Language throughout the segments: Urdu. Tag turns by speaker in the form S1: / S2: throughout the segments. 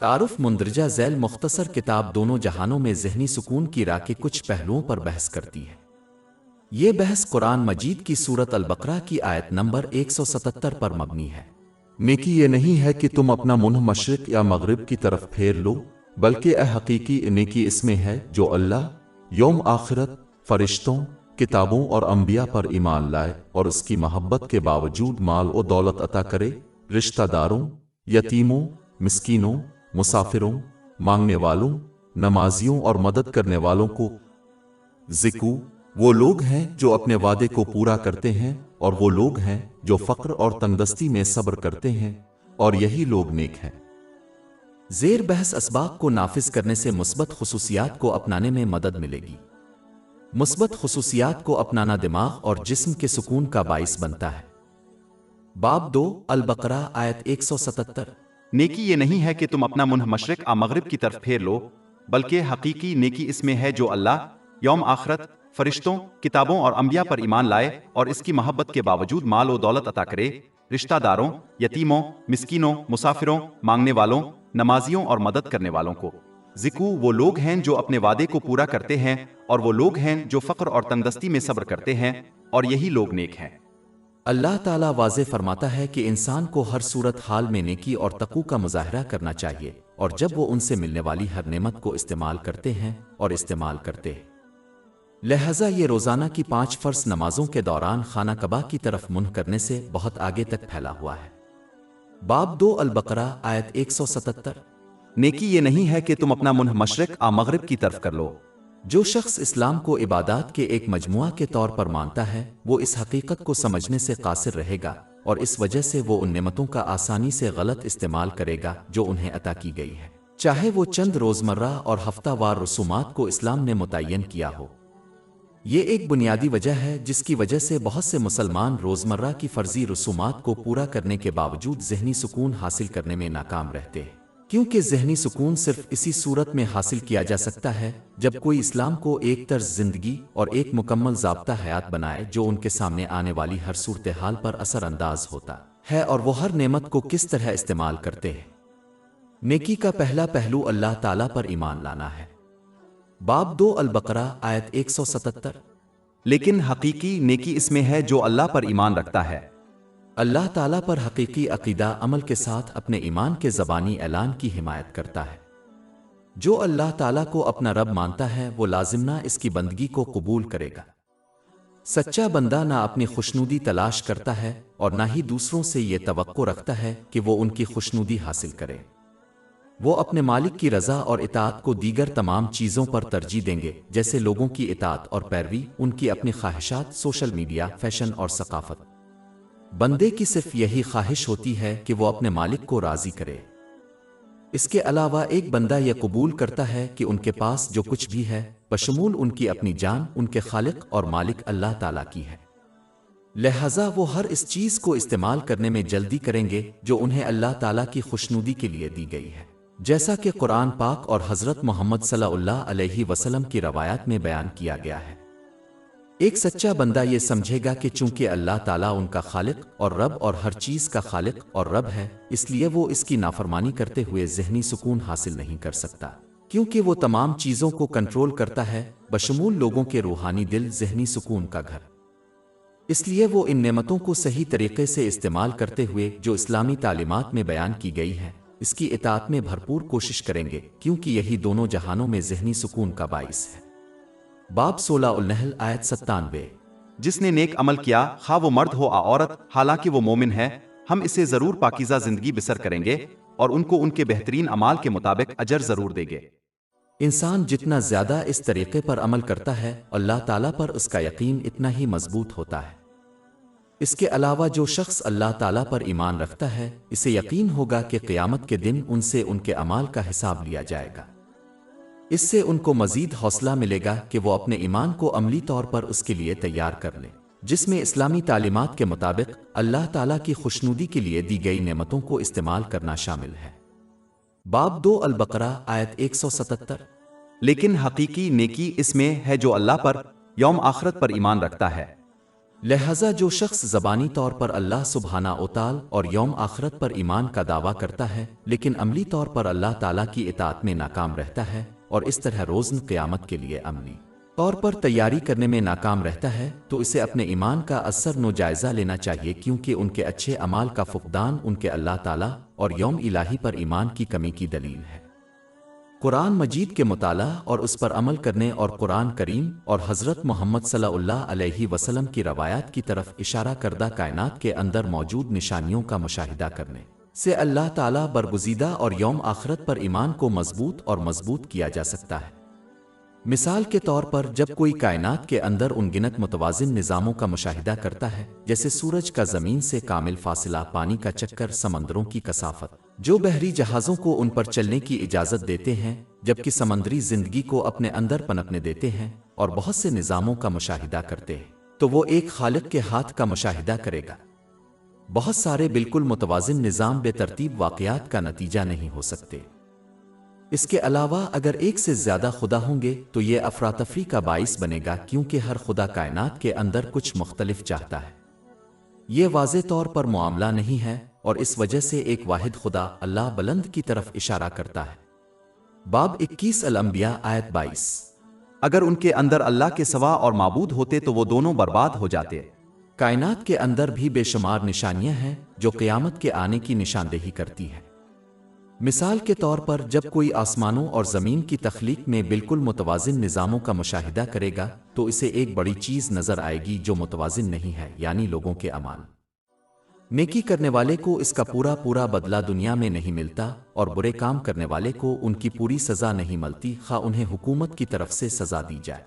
S1: تعارف مندرجہ ذیل مختصر کتاب دونوں جہانوں میں ذہنی سکون کی راہ کے کچھ پہلوؤں پر بحث کرتی ہے۔ یہ بحث قرآن مجید کی سورۃ البقرہ کی آیت نمبر 177 پر مبنی ہے۔
S2: نیکی یہ نہیں ہے کہ تم اپنا منہ مشرق یا مغرب کی طرف پھیر لو، بلکہ حقیقی نیکی اس میں ہے جو اللہ، یوم آخرت، فرشتوں، کتابوں اور انبیاء پر ایمان لائے اور اس کی محبت کے باوجود مال و دولت عطا کرے، رشتہ داروں، یتیموں، مسکینوں، مسافروں، مانگنے والوں، نمازیوں اور مدد کرنے والوں کو۔ ذکو وہ لوگ ہیں جو اپنے وعدے کو پورا کرتے ہیں، اور وہ لوگ ہیں جو فقر اور تنگدستی میں صبر کرتے ہیں، اور یہی لوگ نیک ہیں۔
S1: زیر بحث اسباق کو نافذ کرنے سے مثبت خصوصیات کو اپنانے میں مدد ملے گی۔ مثبت خصوصیات کو اپنانا دماغ اور جسم کے سکون کا باعث بنتا ہے۔ باب 2 البقرہ آیت 177۔
S3: نیکی یہ نہیں ہے کہ تم اپنا منہ مشرق یا مغرب کی طرف پھیر لو، بلکہ حقیقی نیکی اس میں ہے جو اللہ، یوم آخرت، فرشتوں، کتابوں اور انبیاء پر ایمان لائے اور اس کی محبت کے باوجود مال و دولت عطا کرے، رشتہ داروں، یتیموں، مسکینوں، مسافروں، مانگنے والوں، نمازیوں اور مدد کرنے والوں کو۔ ذکو وہ لوگ ہیں جو اپنے وعدے کو پورا کرتے ہیں، اور وہ لوگ ہیں جو فقر اور تنگدستی میں صبر کرتے ہیں، اور یہی لوگ نیک ہیں۔
S1: اللہ تعالیٰ واضح فرماتا ہے کہ انسان کو ہر صورت حال میں نیکی اور تقوی کا مظاہرہ کرنا چاہیے، اور جب وہ ان سے ملنے والی ہر نعمت کو استعمال کرتے ہیں اور استعمال کرتے ہیں۔ لہٰذا یہ روزانہ کی 5 فرض نمازوں کے دوران خانہ کعبہ کی طرف منہ کرنے سے بہت آگے تک پھیلا ہوا ہے۔ باب 2 البقرہ آیت 177۔
S3: نیکی یہ نہیں ہے کہ تم اپنا منہ مشرق یا مغرب کی طرف کر لو۔
S1: جو شخص اسلام کو عبادات کے ایک مجموعہ کے طور پر مانتا ہے، وہ اس حقیقت کو سمجھنے سے قاصر رہے گا، اور اس وجہ سے وہ ان نعمتوں کا آسانی سے غلط استعمال کرے گا جو انہیں عطا کی گئی ہے، چاہے وہ چند روزمرہ اور ہفتہ وار رسومات کو اسلام نے متعین کیا ہو۔ یہ ایک بنیادی وجہ ہے جس کی وجہ سے بہت سے مسلمان روزمرہ کی فرضی رسومات کو پورا کرنے کے باوجود ذہنی سکون حاصل کرنے میں ناکام رہتے ہیں، کیونکہ ذہنی سکون صرف اسی صورت میں حاصل کیا جا سکتا ہے جب کوئی اسلام کو ایک طرز زندگی اور ایک مکمل ضابطہ حیات بنائے جو ان کے سامنے آنے والی ہر صورتحال پر اثر انداز ہوتا ہے، اور وہ ہر نعمت کو کس طرح استعمال کرتے ہیں۔ نیکی کا پہلا پہلو اللہ تعالیٰ پر ایمان لانا ہے۔ باب 2 البقرہ آیت 177۔
S3: لیکن حقیقی نیکی اس میں ہے جو اللہ پر ایمان رکھتا ہے۔
S1: اللہ تعالیٰ پر حقیقی عقیدہ عمل کے ساتھ اپنے ایمان کے زبانی اعلان کی حمایت کرتا ہے۔ جو اللہ تعالیٰ کو اپنا رب مانتا ہے وہ لازماً اس کی بندگی کو قبول کرے گا۔ سچا بندہ نہ اپنی خوشنودی تلاش کرتا ہے اور نہ ہی دوسروں سے یہ توقع رکھتا ہے کہ وہ ان کی خوشنودی حاصل کرے۔ وہ اپنے مالک کی رضا اور اطاعت کو دیگر تمام چیزوں پر ترجیح دیں گے، جیسے لوگوں کی اطاعت اور پیروی، ان کی اپنی خواہشات، سوشل میڈیا، فیشن اور ثقافت۔ بندے کی صرف یہی خواہش ہوتی ہے کہ وہ اپنے مالک کو راضی کرے۔ اس کے علاوہ ایک بندہ یہ قبول کرتا ہے کہ ان کے پاس جو کچھ بھی ہے، بشمول ان کی اپنی جان، ان کے خالق اور مالک اللہ تعالیٰ کی ہے۔ لہٰذا وہ ہر اس چیز کو استعمال کرنے میں جلدی کریں گے جو انہیں اللہ تعالیٰ کی خوشنودی کے لیے دی گئی ہے، جیسا کہ قرآن پاک اور حضرت محمد صلی اللہ علیہ وسلم کی روایات میں بیان کیا گیا ہے۔ ایک سچا بندہ یہ سمجھے گا کہ چونکہ اللہ تعالیٰ ان کا خالق اور رب اور ہر چیز کا خالق اور رب ہے، اس لیے وہ اس کی نافرمانی کرتے ہوئے ذہنی سکون حاصل نہیں کر سکتا، کیونکہ وہ تمام چیزوں کو کنٹرول کرتا ہے، بشمول لوگوں کے روحانی دل، ذہنی سکون کا گھر۔ اس لیے وہ ان نعمتوں کو صحیح طریقے سے استعمال کرتے ہوئے جو اسلامی تعلیمات میں بیان کی گئی ہے، اس کی اطاعت میں بھرپور کوشش کریں گے، کیونکہ یہی دونوں جہانوں میں ذہنی سکون کا باعث ہے۔ باب 16 النحل آیت 97۔
S3: جس نے نیک عمل کیا، خواہ وہ مرد ہو یا عورت، حالانکہ وہ مومن ہے، ہم اسے ضرور پاکیزہ زندگی بسر کریں گے اور ان کو ان کے بہترین اعمال کے مطابق اجر ضرور دیں گے۔
S1: انسان جتنا زیادہ اس طریقے پر عمل کرتا ہے، اللہ تعالیٰ پر اس کا یقین اتنا ہی مضبوط ہوتا ہے۔ اس کے علاوہ جو شخص اللہ تعالیٰ پر ایمان رکھتا ہے، اسے یقین ہوگا کہ قیامت کے دن ان سے ان کے اعمال کا حساب لیا جائے گا۔ اس سے ان کو مزید حوصلہ ملے گا کہ وہ اپنے ایمان کو عملی طور پر اس کے لیے تیار کر لیں، جس میں اسلامی تعلیمات کے مطابق اللہ تعالیٰ کی خوشنودی کے لیے دی گئی نعمتوں کو استعمال کرنا شامل ہے۔ باب 2 البقرہ آیت 177۔
S3: لیکن حقیقی نیکی اس میں ہے جو اللہ پر، یوم آخرت پر ایمان رکھتا ہے۔
S1: لہذا جو شخص زبانی طور پر اللہ سبحانہ و تعالی اور یوم آخرت پر ایمان کا دعویٰ کرتا ہے لیکن عملی طور پر اللہ تعالیٰ کی اطاعت میں ناکام رہتا ہے اور اس طرح روزن قیامت کے لیے عملی طور پر تیاری کرنے میں ناکام رہتا ہے، تو اسے اپنے ایمان کا اثر نو جائزہ لینا چاہیے، کیونکہ ان کے اچھے اعمال کا فقدان ان کے اللہ تعالیٰ اور یوم الہی پر ایمان کی کمی کی دلیل ہے۔ قرآن مجید کے مطالعہ اور اس پر عمل کرنے اور قرآن کریم اور حضرت محمد صلی اللہ علیہ وسلم کی روایات کی طرف اشارہ کردہ کائنات کے اندر موجود نشانیوں کا مشاہدہ کرنے سے اللہ تعالیٰ برگزیدہ اور یوم آخرت پر ایمان کو مضبوط کیا جا سکتا ہے۔ مثال کے طور پر جب کوئی کائنات کے اندر ان گنت متوازن نظاموں کا مشاہدہ کرتا ہے، جیسے سورج کا زمین سے کامل فاصلہ، پانی کا چکر، سمندروں کی کثافت جو بحری جہازوں کو ان پر چلنے کی اجازت دیتے ہیں جبکہ سمندری زندگی کو اپنے اندر پنپنے دیتے ہیں، اور بہت سے نظاموں کا مشاہدہ کرتے ہیں، تو وہ ایک خالق کے ہاتھ کا مشاہدہ کرے گا۔ بہت سارے بالکل متوازن نظام بے ترتیب واقعات کا نتیجہ نہیں ہو سکتے۔ اس کے علاوہ اگر ایک سے زیادہ خدا ہوں گے تو یہ افراتفری کا باعث بنے گا، کیونکہ ہر خدا کائنات کے اندر کچھ مختلف چاہتا ہے۔ یہ واضح طور پر معاملہ نہیں ہے، اور اس وجہ سے ایک واحد خدا اللہ بلند کی طرف اشارہ کرتا ہے۔ باب 21 الانبیاء آیت 22۔
S3: اگر ان کے اندر اللہ کے سوا اور معبود ہوتے تو وہ دونوں برباد ہو جاتے۔
S1: کائنات کے اندر بھی بے شمار نشانیاں ہیں جو قیامت کے آنے کی نشاندہی کرتی ہیں۔ مثال کے طور پر جب کوئی آسمانوں اور زمین کی تخلیق میں بالکل متوازن نظاموں کا مشاہدہ کرے گا تو اسے ایک بڑی چیز نظر آئے گی جو متوازن نہیں ہے، یعنی لوگوں کے اعمال۔ نیکی کرنے والے کو اس کا پورا بدلہ دنیا میں نہیں ملتا، اور برے کام کرنے والے کو ان کی پوری سزا نہیں ملتی، خواہ انہیں حکومت کی طرف سے سزا دی جائے۔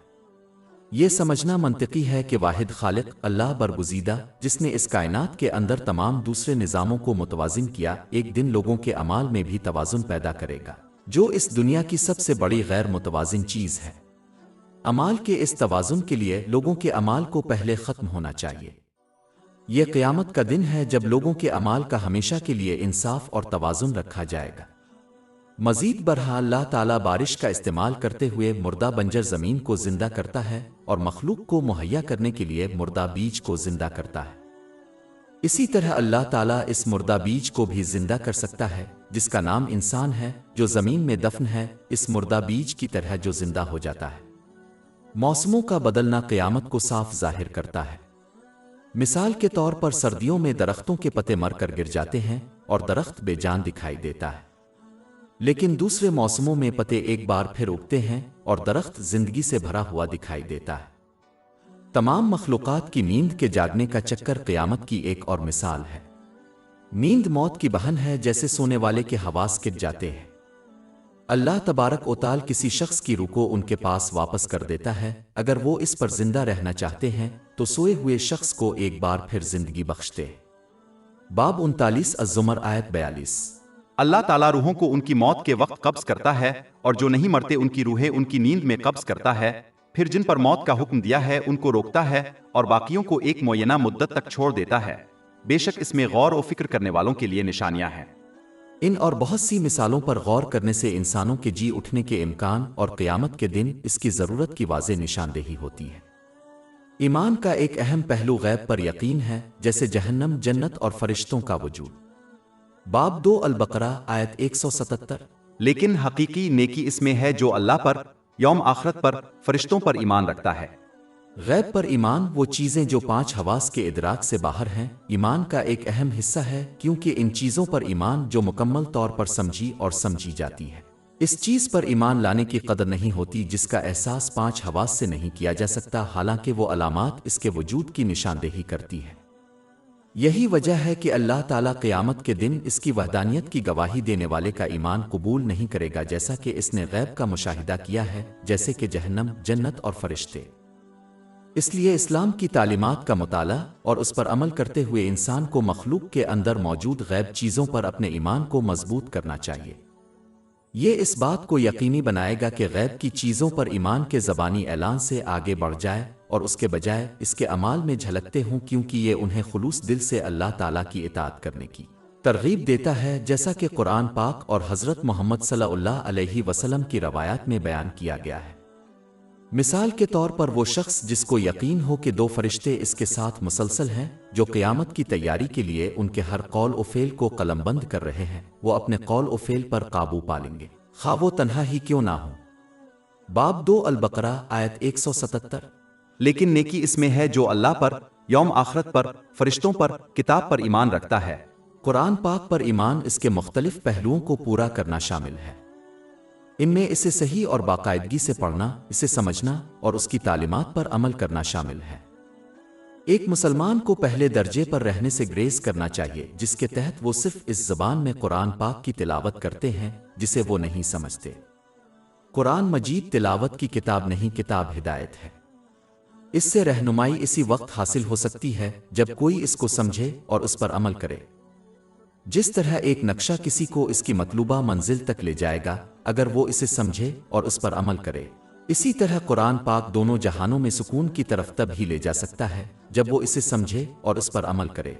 S1: یہ سمجھنا منطقی ہے کہ واحد خالق اللہ برگزیدہ، جس نے اس کائنات کے اندر تمام دوسرے نظاموں کو متوازن کیا، ایک دن لوگوں کے اعمال میں بھی توازن پیدا کرے گا، جو اس دنیا کی سب سے بڑی غیر متوازن چیز ہے۔ اعمال کے اس توازن کے لیے لوگوں کے اعمال کو پہلے ختم ہونا چاہیے۔ یہ قیامت کا دن ہے جب لوگوں کے اعمال کا ہمیشہ کے لیے انصاف اور توازن رکھا جائے گا۔ مزید برہا اللہ تعالیٰ بارش کا استعمال کرتے ہوئے مردہ بنجر زمین کو زندہ کرتا ہے اور مخلوق کو مہیا کرنے کے لیے مردہ بیج کو زندہ کرتا ہے۔ اسی طرح اللہ تعالیٰ اس مردہ بیج کو بھی زندہ کر سکتا ہے، جس کا نام انسان ہے، جو زمین میں دفن ہے، اس مردہ بیج کی طرح جو زندہ ہو جاتا ہے۔ موسموں کا بدلنا قیامت کو صاف ظاہر کرتا ہے۔ مثال کے طور پر سردیوں میں درختوں کے پتے مر کر گر جاتے ہیں اور درخت بے جان دکھائی دیتا ہے، لیکن دوسرے موسموں میں پتے ایک بار پھر اگتے ہیں اور درخت زندگی سے بھرا ہوا دکھائی دیتا ہے۔ تمام مخلوقات کی نیند کے جاگنے کا چکر قیامت کی ایک اور مثال ہے۔ نیند موت کی بہن ہے، جیسے سونے والے کے حواس کٹ جاتے ہیں۔ اللہ تبارک و تعالی کسی شخص کی روح کو ان کے پاس واپس کر دیتا ہے، اگر وہ اس پر زندہ رہنا چاہتے ہیں تو سوئے ہوئے شخص کو ایک بار پھر زندگی بخشتے ہیں۔ باب 39 الزمر آیت 42۔
S3: اللہ تعالیٰ روحوں کو ان کی موت کے وقت قبض کرتا ہے، اور جو نہیں مرتے ان کی روحیں ان کی نیند میں قبض کرتا ہے، پھر جن پر موت کا حکم دیا ہے ان کو روکتا ہے اور باقیوں کو ایک معینہ مدت تک چھوڑ دیتا ہے۔ بے شک اس میں غور و فکر کرنے والوں کے لیے نشانیاں ہیں۔
S1: ان اور بہت سی مثالوں پر غور کرنے سے انسانوں کے جی اٹھنے کے امکان اور قیامت کے دن اس کی ضرورت کی واضح نشاندہی ہوتی ہے۔ ایمان کا ایک اہم پہلو غیب پر یقین ہے، جیسے جہنم، جنت اور فرشتوں کا وجود۔ باب 2 البقرہ آیت 177۔
S3: لیکن حقیقی نیکی اس میں ہے جو اللہ پر، یوم آخرت پر، فرشتوں پر ایمان رکھتا ہے۔
S1: غیب پر ایمان وہ چیزیں جو 5 حواس کے ادراک سے باہر ہیں، ایمان کا ایک اہم حصہ ہے، کیونکہ ان چیزوں پر ایمان جو مکمل طور پر سمجھی اور سمجھی جاتی ہے، اس چیز پر ایمان لانے کی قدر نہیں ہوتی جس کا احساس 5 حواس سے نہیں کیا جا سکتا، حالانکہ وہ علامات اس کے وجود کی نشاندہی کرتی ہے۔ یہی وجہ ہے کہ اللہ تعالیٰ قیامت کے دن اس کی وحدانیت کی گواہی دینے والے کا ایمان قبول نہیں کرے گا، جیسا کہ اس نے غیب کا مشاہدہ کیا ہے، جیسے کہ جہنم، جنت اور فرشتے۔ اس لیے اسلام کی تعلیمات کا مطالعہ اور اس پر عمل کرتے ہوئے انسان کو مخلوق کے اندر موجود غیب چیزوں پر اپنے ایمان کو مضبوط کرنا چاہیے۔ یہ اس بات کو یقینی بنائے گا کہ غیب کی چیزوں پر ایمان کے زبانی اعلان سے آگے بڑھ جائے اور اس کے بجائے اس کے اعمال میں جھلکتے ہوں، کیونکہ یہ انہیں خلوص دل سے اللہ تعالیٰ کی اطاعت کرنے کی ترغیب دیتا ہے، جیسا کہ قرآن پاک اور حضرت محمد صلی اللہ علیہ وسلم کی روایات میں بیان کیا گیا ہے۔ مثال کے طور پر وہ شخص جس کو یقین ہو کہ 2 فرشتے اس کے ساتھ مسلسل ہیں جو قیامت کی تیاری کے لیے ان کے ہر قول و فعل کو قلم بند کر رہے ہیں، وہ اپنے قول و فعل پر قابو پالیں گے خواہ وہ تنہا ہی کیوں نہ ہو۔ باب 2 البقرہ آیت 177۔
S3: لیکن نیکی اس میں ہے جو اللہ پر، یوم آخرت پر، فرشتوں پر، کتاب پر ایمان رکھتا ہے۔
S1: قرآن پاک پر ایمان اس کے مختلف پہلوؤں کو پورا کرنا شامل ہے۔ ان میں اسے صحیح اور باقاعدگی سے پڑھنا، اسے سمجھنا اور اس کی تعلیمات پر عمل کرنا شامل ہے۔ ایک مسلمان کو پہلے درجے پر رہنے سے گریز کرنا چاہیے جس کے تحت وہ صرف اس زبان میں قرآن پاک کی تلاوت کرتے ہیں جسے وہ نہیں سمجھتے۔ قرآن مجید تلاوت کی کتاب نہیں، کتاب ہدایت ہے۔ اس سے رہنمائی اسی وقت حاصل ہو سکتی ہے جب کوئی اس کو سمجھے اور اس پر عمل کرے۔ جس طرح ایک نقشہ کسی کو اس کی مطلوبہ منزل تک لے جائے گا اگر وہ اسے سمجھے اور اس پر عمل کرے، اسی طرح قرآن پاک دونوں جہانوں میں سکون کی طرف تب ہی لے جا سکتا ہے جب وہ اسے سمجھے اور اس پر عمل کرے۔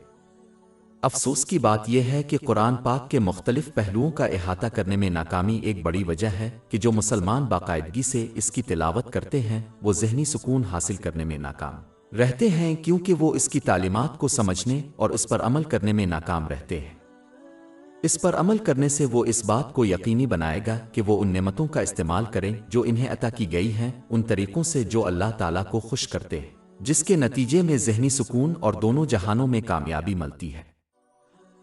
S1: افسوس کی بات یہ ہے کہ قرآن پاک کے مختلف پہلوؤں کا احاطہ کرنے میں ناکامی ایک بڑی وجہ ہے کہ جو مسلمان باقاعدگی سے اس کی تلاوت کرتے ہیں وہ ذہنی سکون حاصل کرنے میں ناکام رہتے ہیں کیونکہ وہ اس کی تعلیمات کو سمجھنے اور اس پر عمل کرنے میں ناکام رہتے ہیں۔ اس پر عمل کرنے سے وہ اس بات کو یقینی بنائے گا کہ وہ ان نعمتوں کا استعمال کریں جو انہیں عطا کی گئی ہیں ان طریقوں سے جو اللہ تعالیٰ کو خوش کرتے ہیں، جس کے نتیجے میں ذہنی سکون اور دونوں جہانوں میں کامیابی ملتی ہے۔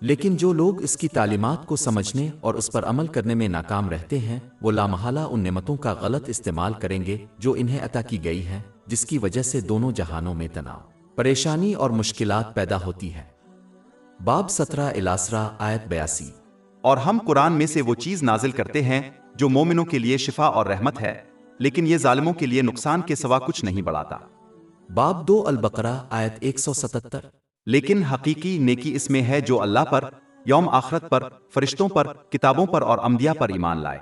S1: لیکن جو لوگ اس کی تعلیمات کو سمجھنے اور اس پر عمل کرنے میں ناکام رہتے ہیں وہ لامحالہ ان نعمتوں کا غلط استعمال کریں گے جو انہیں عطا کی گئی ہیں، جس کی وجہ سے دونوں جہانوں میں تناؤ، پریشانی اور مشکلات پیدا ہوتی ہے۔ باب 17 الاسرہ آیت 82۔
S3: اور ہم قرآن میں سے وہ چیز نازل کرتے ہیں جو مومنوں کے لیے شفا اور رحمت ہے، لیکن یہ ظالموں کے لیے نقصان کے سوا کچھ نہیں بڑھاتا۔
S1: باب 2 البقرہ آیت 177۔
S3: لیکن حقیقی نیکی اس میں ہے جو اللہ پر، یوم آخرت پر، فرشتوں پر، کتابوں پر اور انبیاء پر ایمان لائے۔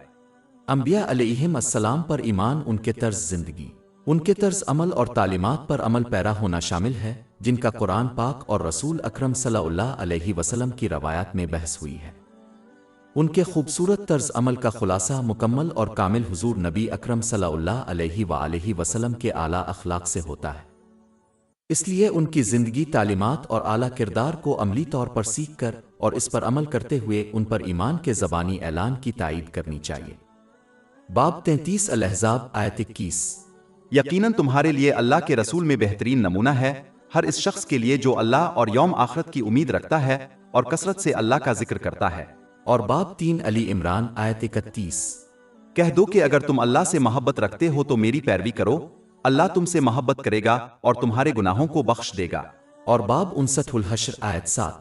S1: انبیاء علیہم السلام پر ایمان ان کے طرز زندگی، ان کے طرز عمل اور تعلیمات پر عمل پیرا ہونا شامل ہے جن کا قرآن پاک اور رسول اکرم صلی اللہ علیہ وسلم کی روایات میں بحث ہوئی ہے۔ ان کے خوبصورت طرز عمل کا خلاصہ مکمل اور کامل حضور نبی اکرم صلی اللہ علیہ وآلہ وسلم کے اعلیٰ اخلاق سے ہوتا ہے۔ اس لیے ان کی زندگی، تعلیمات اور اعلیٰ کردار کو عملی طور پر سیکھ کر اور اس پر عمل کرتے ہوئے ان پر ایمان کے زبانی اعلان کی تائید کرنی چاہیے۔ باب 33 الاحزاب آیت 21۔
S3: یقیناً تمہارے لیے اللہ کے رسول میں بہترین نمونہ ہے ہر اس شخص کے لیے جو اللہ اور یوم آخرت کی امید رکھتا ہے اور کثرت سے اللہ کا ذکر کرتا ہے۔
S1: اور باب 3 علی عمران آیت 31۔
S3: کہہ دو کہ اگر تم اللہ سے محبت رکھتے ہو تو میری پیروی کرو، اللہ تم سے محبت کرے گا اور تمہارے گناہوں کو بخش دے گا۔
S1: اور باب 59 الحشر آیت 7۔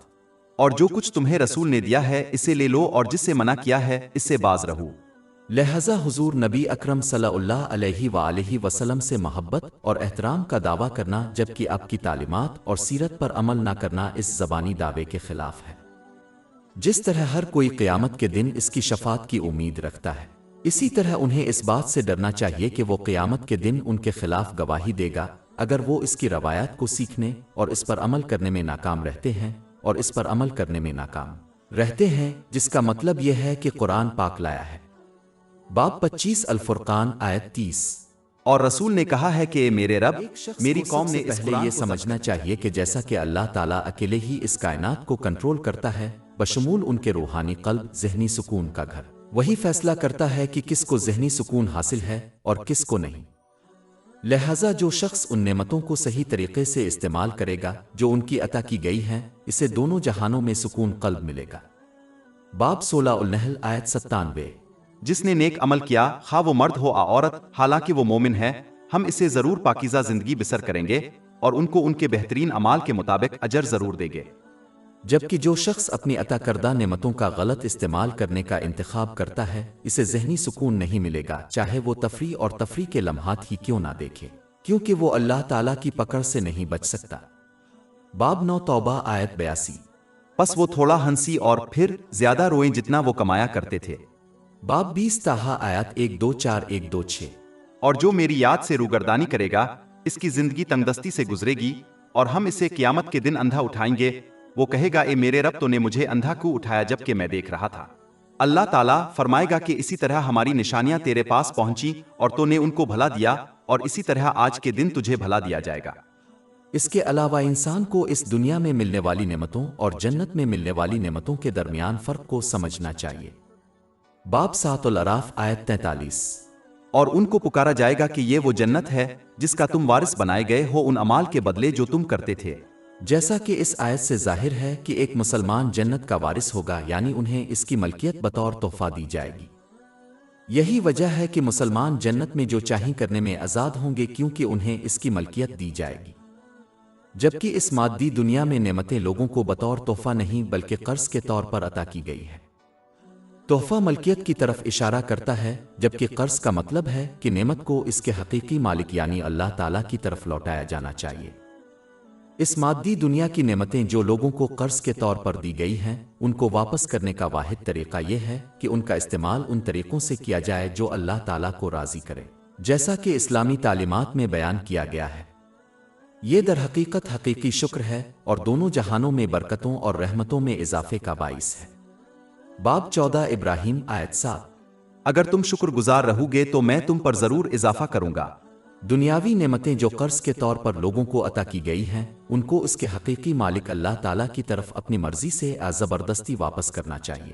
S3: اور جو کچھ تمہیں رسول نے دیا ہے اسے لے لو اور جس سے منع کیا ہے اس سے باز رہو۔
S1: لہذا حضور نبی اکرم صلی اللہ علیہ وآلہ وسلم سے محبت اور احترام کا دعویٰ کرنا جبکہ آپ کی تعلیمات اور سیرت پر عمل نہ کرنا اس زبانی دعوے کے خلاف ہے۔ جس طرح ہر کوئی قیامت کے دن اس کی شفاعت کی امید رکھتا ہے، اسی طرح انہیں اس بات سے ڈرنا چاہیے کہ وہ قیامت کے دن ان کے خلاف گواہی دے گا اگر وہ اس کی روایات کو سیکھنے اور اس پر عمل کرنے میں ناکام رہتے ہیں اور اس پر عمل کرنے میں ناکام رہتے ہیں، جس کا مطلب یہ ہے کہ قرآن پاک لایا ہے۔ باب 25 الفرقان آیت 30۔
S3: اور رسول نے کہا ہے کہ میرے رب، میری قوم نے
S1: پہلے یہ سمجھنا چاہیے کہ جیسا کہ اللہ تعالیٰ اکیلے ہی اس کائنات کو کنٹرول کرتا ہے بشمول ان کے روحانی قلب، ذہنی سکون کا گھر، وہی فیصلہ کرتا ہے کہ کس کو ذہنی سکون حاصل ہے اور کس کو نہیں۔ لہذا جو شخص ان نعمتوں کو صحیح طریقے سے استعمال کرے گا جو ان کی عطا کی گئی ہیں، اسے دونوں جہانوں میں سکون قلب ملے گا۔ باب 16 النحل آیت 97۔
S3: جس نے نیک عمل کیا خواہ وہ مرد ہو یا عورت حالانکہ وہ مومن ہے، ہم اسے ضرور پاکیزہ زندگی بسر کریں گے اور ان کو ان کے بہترین اعمال کے مطابق اجر ضرور دیں گے۔
S1: جبکہ جو شخص اپنی عطا کردہ نعمتوں کا غلط استعمال کرنے کا انتخاب کرتا ہے اسے ذہنی سکون نہیں ملے گا، چاہے وہ تفریح اور تفریح کے لمحات ہی کیوں نہ دیکھے، کیونکہ وہ اللہ تعالیٰ کی پکڑ سے نہیں بچ سکتا۔ باب 9 توبہ آیت 82۔
S3: پس وہ تھوڑا ہنسی اور پھر زیادہ روئیں جتنا وہ کمایا کرتے تھے۔
S1: باب 20 طٰہٰ آیات 124 126۔
S3: اور جو میری یاد سے روگردانی کرے گا اس کی زندگی تنگدستی سے گزرے گی اور ہم اسے قیامت کے دن اندھا اٹھائیں گے، وہ کہے گا اے میرے رب، تو نے مجھے اندھا کیوں اٹھایا جبکہ میں دیکھ رہا تھا؟ اللہ تعالیٰ فرمائے گا کہ اسی طرح ہماری نشانیاں تیرے پاس پہنچی اور تو نے ان کو بھلا دیا اور اسی طرح آج کے دن تجھے بھلا دیا جائے گا۔
S1: اس کے علاوہ انسان کو اس دنیا میں ملنے والی نعمتوں اور جنت میں ملنے والی نعمتوں کے درمیان فرق کو سمجھنا چاہیے۔ باب 7 الاعراف آیت 43۔
S3: اور ان کو پکارا جائے گا کہ یہ وہ جنت ہے جس کا تم وارث بنائے گئے ہو ان اعمال کے بدلے جو تم کرتے تھے۔
S1: جیسا کہ اس آیت سے ظاہر ہے کہ ایک مسلمان جنت کا وارث ہوگا، یعنی انہیں اس کی ملکیت بطور تحفہ دی جائے گی۔ یہی وجہ ہے کہ مسلمان جنت میں جو چاہیں کرنے میں آزاد ہوں گے، کیونکہ انہیں اس کی ملکیت دی جائے گی، جبکہ اس مادی دنیا میں نعمتیں لوگوں کو بطور تحفہ نہیں بلکہ قرض کے طور پر عطا کی گئی ہے۔ تحفہ ملکیت کی طرف اشارہ کرتا ہے، جبکہ قرض کا مطلب ہے کہ نعمت کو اس کے حقیقی مالک یعنی اللہ تعالیٰ کی طرف لوٹایا جانا چاہیے۔ اس مادی دنیا کی نعمتیں جو لوگوں کو قرض کے طور پر دی گئی ہیں، ان کو واپس کرنے کا واحد طریقہ یہ ہے کہ ان کا استعمال ان طریقوں سے کیا جائے جو اللہ تعالیٰ کو راضی کرے، جیسا کہ اسلامی تعلیمات میں بیان کیا گیا ہے۔ یہ در حقیقت حقیقی شکر ہے اور دونوں جہانوں میں برکتوں اور رحمتوں میں اضافے کا باعث ہے۔ باب 14 ابراہیم آیت 7۔
S3: اگر تم شکر گزار رہو گے تو میں تم پر ضرور اضافہ کروں گا۔
S1: دنیاوی نعمتیں جو قرض کے طور پر لوگوں کو عطا کی گئی ہیں، ان کو اس کے حقیقی مالک اللہ تعالیٰ کی طرف اپنی مرضی سے زبردستی واپس کرنا چاہیے۔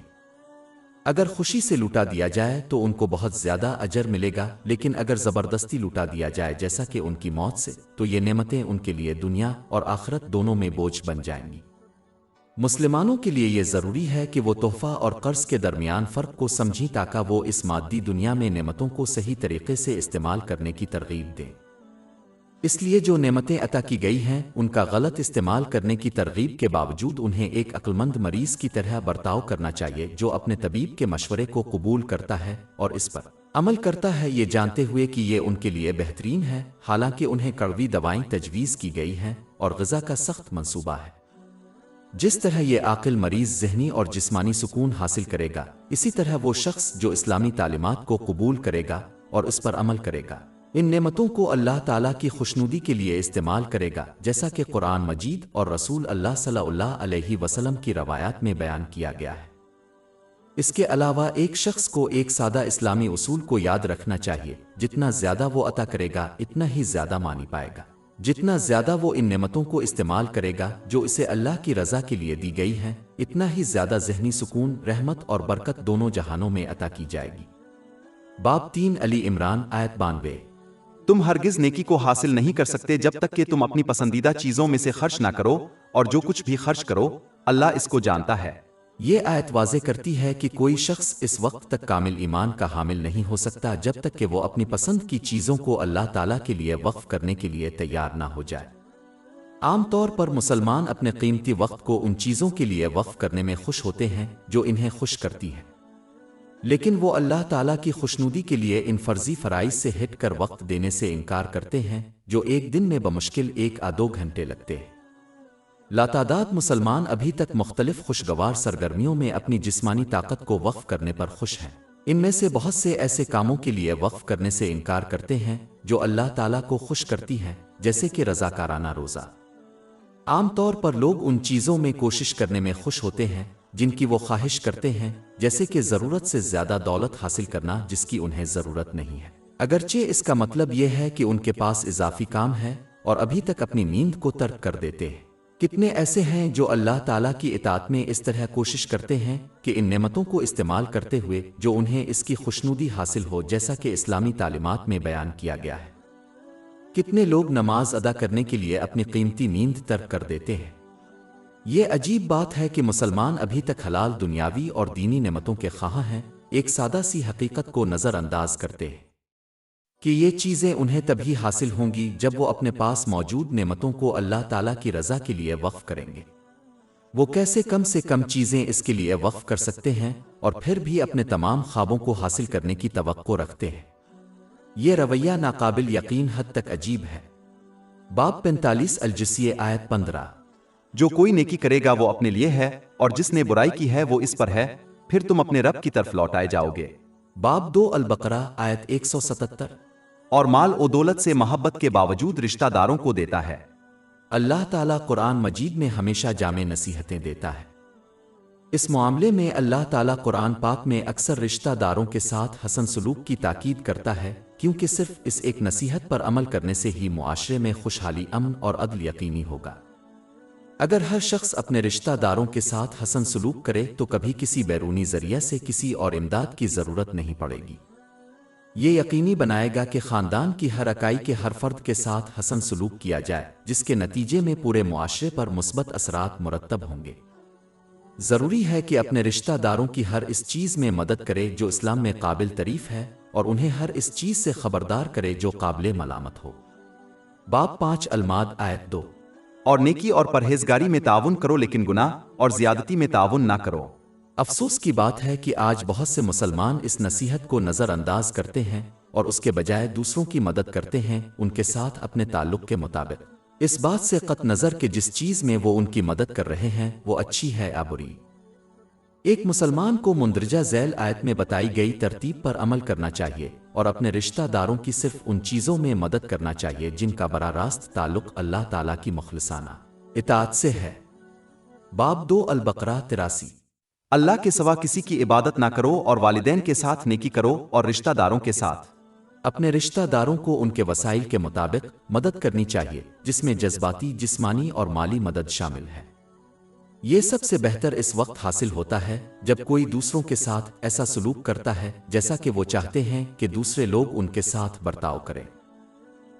S1: اگر خوشی سے لوٹا دیا جائے تو ان کو بہت زیادہ اجر ملے گا، لیکن اگر زبردستی لوٹا دیا جائے جیسا کہ ان کی موت سے، تو یہ نعمتیں ان کے لیے دنیا اور آخرت دونوں میں بوجھ بن جائیں گی۔ مسلمانوں کے لیے یہ ضروری ہے کہ وہ تحفہ اور قرض کے درمیان فرق کو سمجھیں تاکہ وہ اس مادی دنیا میں نعمتوں کو صحیح طریقے سے استعمال کرنے کی ترغیب دیں۔ اس لیے جو نعمتیں عطا کی گئی ہیں ان کا غلط استعمال کرنے کی ترغیب کے باوجود انہیں ایک عقلمند مریض کی طرح برتاؤ کرنا چاہیے جو اپنے طبیب کے مشورے کو قبول کرتا ہے اور اس پر عمل کرتا ہے، یہ جانتے ہوئے کہ یہ ان کے لیے بہترین ہے، حالانکہ انہیں کڑوی دوائیں تجویز کی گئی ہیں اور غذا کا سخت منصوبہ ہے۔ جس طرح یہ عاقل مریض ذہنی اور جسمانی سکون حاصل کرے گا، اسی طرح وہ شخص جو اسلامی تعلیمات کو قبول کرے گا اور اس پر عمل کرے گا ان نعمتوں کو اللہ تعالیٰ کی خوشنودی کے لیے استعمال کرے گا، جیسا کہ قرآن مجید اور رسول اللہ صلی اللہ علیہ وسلم کی روایات میں بیان کیا گیا ہے۔ اس کے علاوہ ایک شخص کو ایک سادہ اسلامی اصول کو یاد رکھنا چاہیے، جتنا زیادہ وہ عطا کرے گا اتنا ہی زیادہ مانی پائے گا، جتنا زیادہ وہ ان نعمتوں کو استعمال کرے گا جو اسے اللہ کی رضا کے لیے دی گئی ہیں، اتنا ہی زیادہ ذہنی سکون، رحمت اور برکت دونوں جہانوں میں عطا کی جائے گی۔ باب 3 علی عمران آیت 92۔
S3: تم ہرگز نیکی کو حاصل نہیں کر سکتے جب تک کہ تم اپنی پسندیدہ چیزوں میں سے خرچ نہ کرو، اور جو کچھ بھی خرچ کرو اللہ اس کو جانتا ہے۔
S1: یہ آیت واضح کرتی ہے کہ کوئی شخص اس وقت تک کامل ایمان کا حامل نہیں ہو سکتا جب تک کہ وہ اپنی پسند کی چیزوں کو اللہ تعالیٰ کے لیے وقف کرنے کے لیے تیار نہ ہو جائے۔ عام طور پر مسلمان اپنے قیمتی وقت کو ان چیزوں کے لیے وقف کرنے میں خوش ہوتے ہیں جو انہیں خوش کرتی ہیں، لیکن وہ اللہ تعالیٰ کی خوشنودی کے لیے ان فرضی فرائض سے ہٹ کر وقت دینے سے انکار کرتے ہیں جو ایک دن میں بمشکل 1 یا 2 گھنٹے لگتے ہیں۔ لاتعداد مسلمان ابھی تک مختلف خوشگوار سرگرمیوں میں اپنی جسمانی طاقت کو وقف کرنے پر خوش ہیں۔ ان میں سے بہت سے ایسے کاموں کے لیے وقف کرنے سے انکار کرتے ہیں جو اللہ تعالیٰ کو خوش کرتی ہیں، جیسے کہ رضاکارانہ روزہ۔ عام طور پر لوگ ان چیزوں میں کوشش کرنے میں خوش ہوتے ہیں جن کی وہ خواہش کرتے ہیں، جیسے کہ ضرورت سے زیادہ دولت حاصل کرنا جس کی انہیں ضرورت نہیں ہے، اگرچہ اس کا مطلب یہ ہے کہ ان کے پاس اضافی کام ہے اور ابھی تک اپنی نیند کو ترک کر دیتے ہیں۔ کتنے ایسے ہیں جو اللہ تعالیٰ کی اطاعت میں اس طرح کوشش کرتے ہیں کہ ان نعمتوں کو استعمال کرتے ہوئے جو انہیں اس کی خوشنودی حاصل ہو، جیسا کہ اسلامی تعلیمات میں بیان کیا گیا ہے۔ کتنے لوگ نماز ادا کرنے کے لیے اپنی قیمتی نیند ترک کر دیتے ہیں۔ یہ عجیب بات ہے کہ مسلمان ابھی تک حلال دنیاوی اور دینی نعمتوں کے خواہاں ہیں، ایک سادہ سی حقیقت کو نظر انداز کرتے ہیں کہ یہ چیزیں انہیں تبھی حاصل ہوں گی جب وہ اپنے پاس موجود نعمتوں کو اللہ تعالیٰ کی رضا کے لیے وقف کریں گے۔ وہ کیسے کم سے کم چیزیں اس کے لیے وقف کر سکتے ہیں اور پھر بھی اپنے تمام خوابوں کو حاصل کرنے کی توقع رکھتے ہیں؟ یہ رویہ ناقابل یقین حد تک عجیب ہے۔ باب 45 الجثیہ آیت 15۔
S3: جو کوئی نیکی کرے گا وہ اپنے لیے ہے، اور جس نے برائی کی ہے وہ اس پر ہے، پھر تم اپنے رب کی طرف لوٹائے جاؤ گے۔
S1: باب 2 البقرہ آیت 177۔
S3: اور مال و دولت سے محبت کے باوجود رشتہ داروں کو دیتا ہے۔
S1: اللہ تعالیٰ قرآن مجید میں ہمیشہ جامع نصیحتیں دیتا ہے۔ اس معاملے میں اللہ تعالیٰ قرآن پاک میں اکثر رشتہ داروں کے ساتھ حسن سلوک کی تاکید کرتا ہے کیونکہ صرف اس ایک نصیحت پر عمل کرنے سے ہی معاشرے میں خوشحالی، امن اور عدل یقینی ہوگا۔ اگر ہر شخص اپنے رشتہ داروں کے ساتھ حسن سلوک کرے تو کبھی کسی بیرونی ذریعہ سے کسی اور امداد کی ضرورت نہیں پڑے گی۔ یہ یقینی بنائے گا کہ خاندان کی ہر اکائی کے ہر فرد کے ساتھ حسن سلوک کیا جائے، جس کے نتیجے میں پورے معاشرے پر مثبت اثرات مرتب ہوں گے۔ ضروری ہے کہ اپنے رشتہ داروں کی ہر اس چیز میں مدد کرے جو اسلام میں قابل تعریف ہے، اور انہیں ہر اس چیز سے خبردار کرے جو قابل ملامت ہو۔ باب 5 الماد آیت 2۔
S3: اور نیکی اور پرہیزگاری میں تعاون کرو لیکن گناہ اور زیادتی میں تعاون نہ کرو۔
S1: افسوس کی بات ہے کہ آج بہت سے مسلمان اس نصیحت کو نظر انداز کرتے ہیں اور اس کے بجائے دوسروں کی مدد کرتے ہیں ان کے ساتھ اپنے تعلق کے مطابق، اس بات سے قطع نظر کہ جس چیز میں وہ ان کی مدد کر رہے ہیں وہ اچھی ہے یا بری۔ ایک مسلمان کو مندرجہ ذیل آیت میں بتائی گئی ترتیب پر عمل کرنا چاہیے اور اپنے رشتہ داروں کی صرف ان چیزوں میں مدد کرنا چاہیے جن کا براہ راست تعلق اللہ تعالیٰ کی مخلصانہ اطاعت سے ہے۔ باب 2 البقرہ 83۔
S3: اللہ کے سوا کسی کی عبادت نہ کرو اور والدین کے ساتھ نیکی کرو اور رشتہ داروں کے ساتھ
S1: اپنے رشتہ داروں کو ان کے وسائل کے مطابق مدد کرنی چاہیے، جس میں جذباتی، جسمانی اور مالی مدد شامل ہے۔ یہ سب سے بہتر اس وقت حاصل ہوتا ہے جب کوئی دوسروں کے ساتھ ایسا سلوک کرتا ہے جیسا کہ وہ چاہتے ہیں کہ دوسرے لوگ ان کے ساتھ برتاؤ کریں۔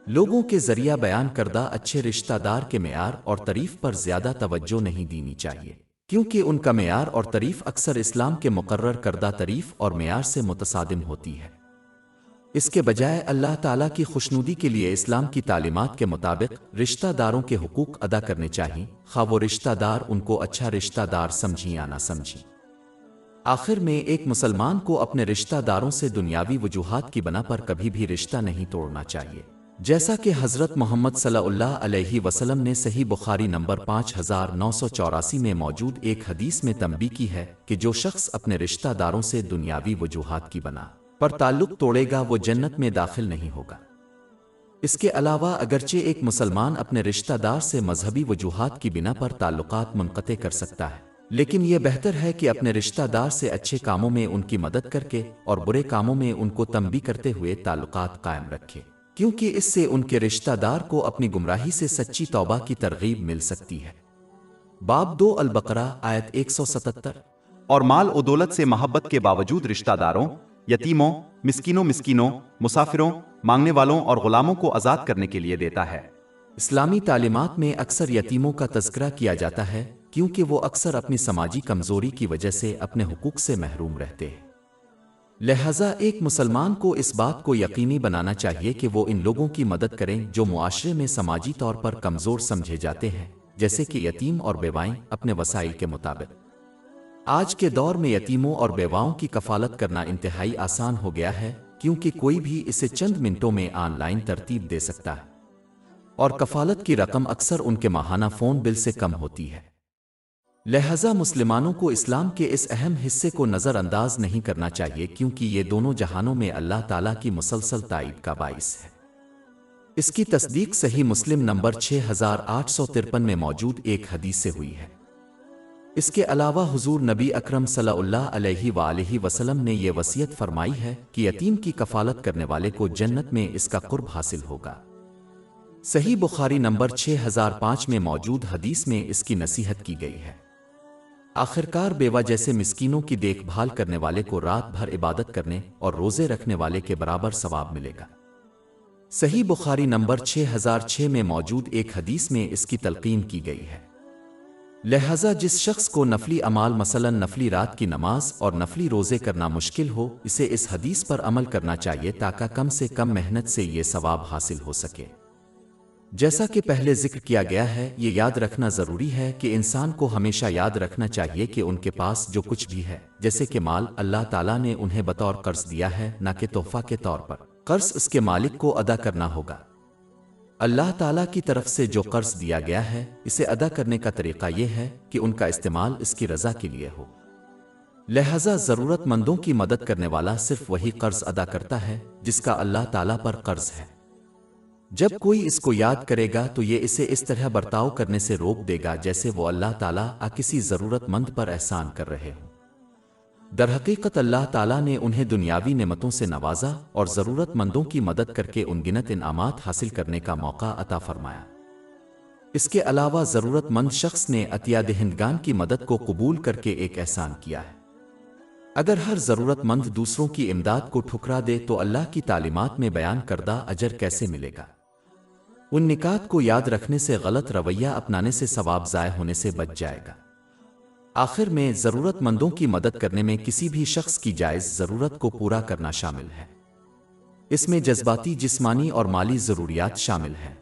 S1: لوگوں کے ذریعہ بیان کردہ اچھے رشتہ دار کے معیار اور تعریف پر زیادہ توجہ نہیں دینی چاہیے، کیونکہ ان کا معیار اور تعریف اکثر اسلام کے مقرر کردہ تعریف اور معیار سے متصادم ہوتی ہے۔ اس کے بجائے اللہ تعالیٰ کی خوشنودی کے لیے اسلام کی تعلیمات کے مطابق رشتہ داروں کے حقوق ادا کرنے چاہیے، خواہ وہ رشتہ دار ان کو اچھا رشتہ دار سمجھیں یا نہ سمجھیں۔ آخر میں ایک مسلمان کو اپنے رشتہ داروں سے دنیاوی وجوہات کی بنا پر کبھی بھی رشتہ نہیں توڑنا چاہیے، جیسا کہ حضرت محمد صلی اللہ علیہ وسلم نے صحیح بخاری نمبر 5984 میں موجود ایک حدیث میں تنبیہ کی ہے کہ جو شخص اپنے رشتہ داروں سے دنیاوی وجوہات کی بنا پر تعلق توڑے گا وہ جنت میں داخل نہیں ہوگا۔ اس کے علاوہ اگرچہ ایک مسلمان اپنے رشتہ دار سے مذہبی وجوہات کی بنا پر تعلقات منقطع کر سکتا ہے، لیکن یہ بہتر ہے کہ اپنے رشتہ دار سے اچھے کاموں میں ان کی مدد کر کے اور برے کاموں میں ان کو تنبیہ کرتے ہوئے تعلقات قائم رکھے، کیونکہ اس سے ان کے رشتہ دار کو اپنی گمراہی سے سچی توبہ کی ترغیب مل سکتی ہے۔ باب 2 البقرہ آیت 177۔
S3: اور مال و دولت سے محبت کے باوجود رشتہ داروں، یتیموں، مسکینوں، مسافروں، مانگنے والوں اور غلاموں کو آزاد کرنے کے لیے دیتا ہے۔
S1: اسلامی تعلیمات میں اکثر یتیموں کا تذکرہ کیا جاتا ہے کیونکہ وہ اکثر اپنی سماجی کمزوری کی وجہ سے اپنے حقوق سے محروم رہتے ہیں۔ لہذا ایک مسلمان کو اس بات کو یقینی بنانا چاہیے کہ وہ ان لوگوں کی مدد کریں جو معاشرے میں سماجی طور پر کمزور سمجھے جاتے ہیں، جیسے کہ یتیم اور بیوائیں، اپنے وسائل کے مطابق۔ آج کے دور میں یتیموں اور بیواؤں کی کفالت کرنا انتہائی آسان ہو گیا ہے، کیونکہ کوئی بھی اسے چند منٹوں میں آن لائن ترتیب دے سکتا ہے، اور کفالت کی رقم اکثر ان کے ماہانہ فون بل سے کم ہوتی ہے۔ لہذا مسلمانوں کو اسلام کے اس اہم حصے کو نظر انداز نہیں کرنا چاہیے، کیونکہ یہ دونوں جہانوں میں اللہ تعالیٰ کی مسلسل تائید کا باعث ہے۔ اس کی تصدیق صحیح مسلم نمبر 6853 میں موجود ایک حدیث سے ہوئی ہے۔ اس کے علاوہ حضور نبی اکرم صلی اللہ علیہ وآلہ وسلم نے یہ وصیت فرمائی ہے کہ یتیم کی کفالت کرنے والے کو جنت میں اس کا قرب حاصل ہوگا۔ صحیح بخاری نمبر 6005 میں موجود حدیث میں اس کی نصیحت کی گئی ہے۔ آخرکار بیوہ جیسے مسکینوں کی دیکھ بھال کرنے والے کو رات بھر عبادت کرنے اور روزے رکھنے والے کے برابر ثواب ملے گا۔ صحیح بخاری نمبر 6006 میں موجود ایک حدیث میں اس کی تلقین کی گئی ہے۔ لہذا جس شخص کو نفلی اعمال مثلا نفلی رات کی نماز اور نفلی روزے کرنا مشکل ہو، اسے اس حدیث پر عمل کرنا چاہیے تاکہ کم سے کم محنت سے یہ ثواب حاصل ہو سکے۔ جیسا کہ پہلے ذکر کیا گیا ہے، یہ یاد رکھنا ضروری ہے کہ انسان کو ہمیشہ یاد رکھنا چاہیے کہ ان کے پاس جو کچھ بھی ہے، جیسے کہ مال، اللہ تعالیٰ نے انہیں بطور قرض دیا ہے، نہ کہ تحفہ کے طور پر۔ قرض اس کے مالک کو ادا کرنا ہوگا۔ اللہ تعالیٰ کی طرف سے جو قرض دیا گیا ہے، اسے ادا کرنے کا طریقہ یہ ہے کہ ان کا استعمال اس کی رضا کے لیے ہو۔ لہذا ضرورت مندوں کی مدد کرنے والا صرف وہی قرض ادا کرتا ہے جس کا اللہ تعالیٰ پر قرض ہے۔ جب کوئی اس کو یاد کرے گا تو یہ اسے اس طرح برتاؤ کرنے سے روک دے گا جیسے وہ اللہ تعالیٰ کسی ضرورت مند پر احسان کر رہے ہوں۔ در حقیقت اللہ تعالیٰ نے انہیں دنیاوی نعمتوں سے نوازا اور ضرورت مندوں کی مدد کر کے ان گنت انعامات حاصل کرنے کا موقع عطا فرمایا۔ اس کے علاوہ ضرورت مند شخص نے عطیہ دہندگان کی مدد کو قبول کر کے ایک احسان کیا ہے۔ اگر ہر ضرورت مند دوسروں کی امداد کو ٹھکرا دے تو اللہ کی تعلیمات میں بیان کردہ اجر کیسے ملے گا؟ ان نکات کو یاد رکھنے سے غلط رویہ اپنانے سے ثواب ضائع ہونے سے بچ جائے گا۔ آخر میں ضرورت مندوں کی مدد کرنے میں کسی بھی شخص کی جائز ضرورت کو پورا کرنا شامل ہے۔ اس میں جذباتی، جسمانی اور مالی ضروریات شامل ہیں۔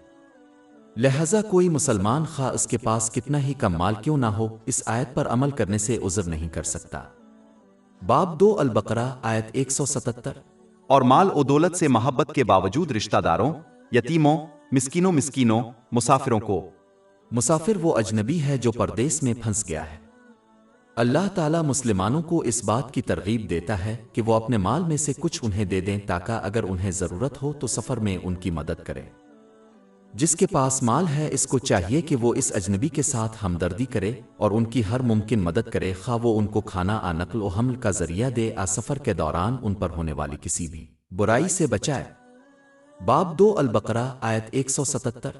S1: لہذا کوئی مسلمان خواہ اس کے پاس کتنا ہی کم مال کیوں نہ ہو، اس آیت پر عمل کرنے سے عذر نہیں کر سکتا۔ باب 2 البقرہ آیت 177۔
S3: اور مال و دولت سے محبت کے باوجود رشتہ داروں، یتیموں، مسکینوں، مسافروں کو۔
S1: مسافر وہ اجنبی ہے جو پردیس میں پھنس گیا ہے۔ اللہ تعالیٰ مسلمانوں کو اس بات کی ترغیب دیتا ہے کہ وہ اپنے مال میں سے کچھ انہیں دے دیں تاکہ اگر انہیں ضرورت ہو تو سفر میں ان کی مدد کریں۔ جس کے پاس مال ہے اس کو چاہیے کہ وہ اس اجنبی کے ساتھ ہمدردی کرے اور ان کی ہر ممکن مدد کرے، خواہ وہ ان کو کھانا نقل و حمل کا ذریعہ دے، سفر کے دوران ان پر ہونے والی کسی بھی برائی سے بچائے۔ باب 2 البقرہ آیت 177۔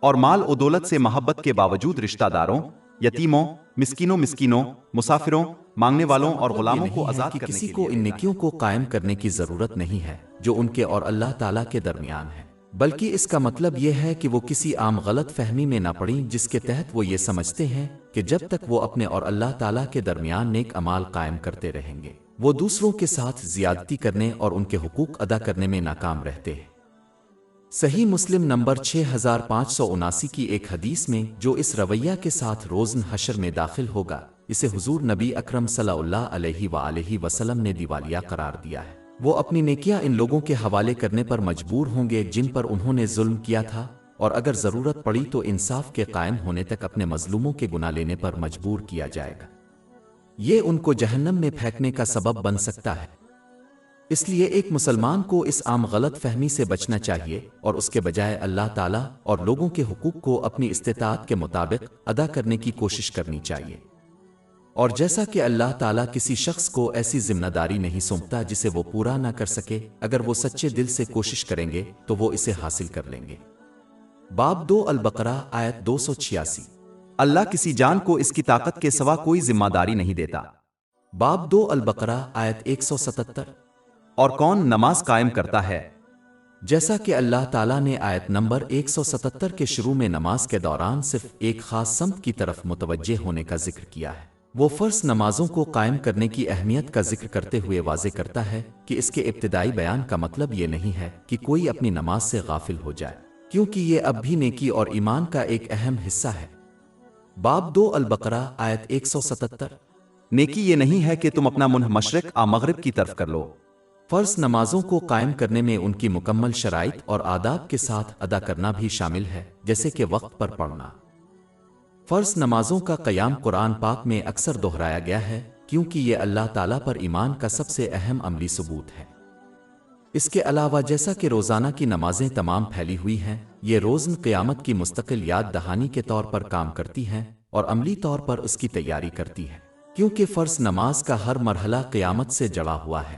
S3: اور مال و دولت سے محبت کے باوجود رشتہ داروں، یتیموں، مسکینوں، مسافروں، مانگنے والوں اور غلاموں کو آزاد کرنے
S1: کسی
S3: کے
S1: کو
S3: لیے
S1: ان نیکیوں کو قائم کرنے کی ضرورت نہیں ہے جو ان کے اور اللہ تعالیٰ کے درمیان ہے، بلکہ اس کا مطلب یہ ہے کہ وہ کسی عام غلط فہمی میں نہ پڑیں جس کے تحت وہ یہ سمجھتے ہیں کہ جب تک وہ اپنے اور اللہ تعالیٰ کے درمیان نیک اعمال قائم کرتے رہیں گے وہ دوسروں کے ساتھ زیادتی کرنے اور ان کے حقوق ادا کرنے میں ناکام رہتے ہیں۔ صحیح مسلم نمبر 6579 کی ایک حدیث میں جو اس رویہ کے ساتھ روزن حشر میں داخل ہوگا اسے حضور نبی اکرم صلی اللہ علیہ وآلہ وسلم نے دیوالیہ قرار دیا ہے۔ وہ اپنی نیکیاں ان لوگوں کے حوالے کرنے پر مجبور ہوں گے جن پر انہوں نے ظلم کیا تھا، اور اگر ضرورت پڑی تو انصاف کے قائم ہونے تک اپنے مظلوموں کے گناہ لینے پر مجبور کیا جائے گا۔ یہ ان کو جہنم میں پھینکنے کا سبب بن سکتا ہے۔ اس لیے ایک مسلمان کو اس عام غلط فہمی سے بچنا چاہیے اور اس کے بجائے اللہ تعالیٰ اور لوگوں کے حقوق کو اپنی استطاعت کے مطابق ادا کرنے کی کوشش کرنی چاہیے۔ اور جیسا کہ اللہ تعالیٰ کسی شخص کو ایسی ذمہ داری نہیں سونپتا جسے وہ پورا نہ کر سکے، اگر وہ سچے دل سے کوشش کریں گے تو وہ اسے حاصل کر لیں گے۔ باب 2 البقرہ آیت 286۔
S3: اللہ کسی جان کو اس کی طاقت کے سوا کوئی ذمہ داری نہیں دیتا۔
S1: باب 2 البقرہ آیت 177۔
S3: اور کون نماز قائم کرتا ہے؟
S1: جیسا کہ اللہ تعالیٰ نے آیت نمبر 177 کے شروع میں نماز کے دوران صرف ایک خاص سمت کی طرف متوجہ ہونے کا ذکر کیا ہے، وہ فرض نمازوں کو قائم کرنے کی اہمیت کا ذکر کرتے ہوئے واضح کرتا ہے کہ اس کے ابتدائی بیان کا مطلب یہ نہیں ہے کہ کوئی اپنی نماز سے غافل ہو جائے، کیونکہ یہ اب بھی نیکی اور ایمان کا ایک اہم حصہ ہے۔ باب 2 البقرہ آیت 177۔
S3: نیکی یہ نہیں ہے کہ تم اپنا منہ مشرق مغرب کی طرف کر لو۔
S1: فرض نمازوں کو قائم کرنے میں ان کی مکمل شرائط اور آداب کے ساتھ ادا کرنا بھی شامل ہے، جیسے کہ وقت پر پڑھنا۔ فرض نمازوں کا قیام قرآن پاک میں اکثر دہرایا گیا ہے کیونکہ یہ اللہ تعالیٰ پر ایمان کا سب سے اہم عملی ثبوت ہے۔ اس کے علاوہ جیسا کہ روزانہ کی نمازیں تمام پھیلی ہوئی ہیں، یہ روزن قیامت کی مستقل یاد دہانی کے طور پر کام کرتی ہیں اور عملی طور پر اس کی تیاری کرتی ہے، کیونکہ فرض نماز کا ہر مرحلہ قیامت سے جڑا ہوا ہے۔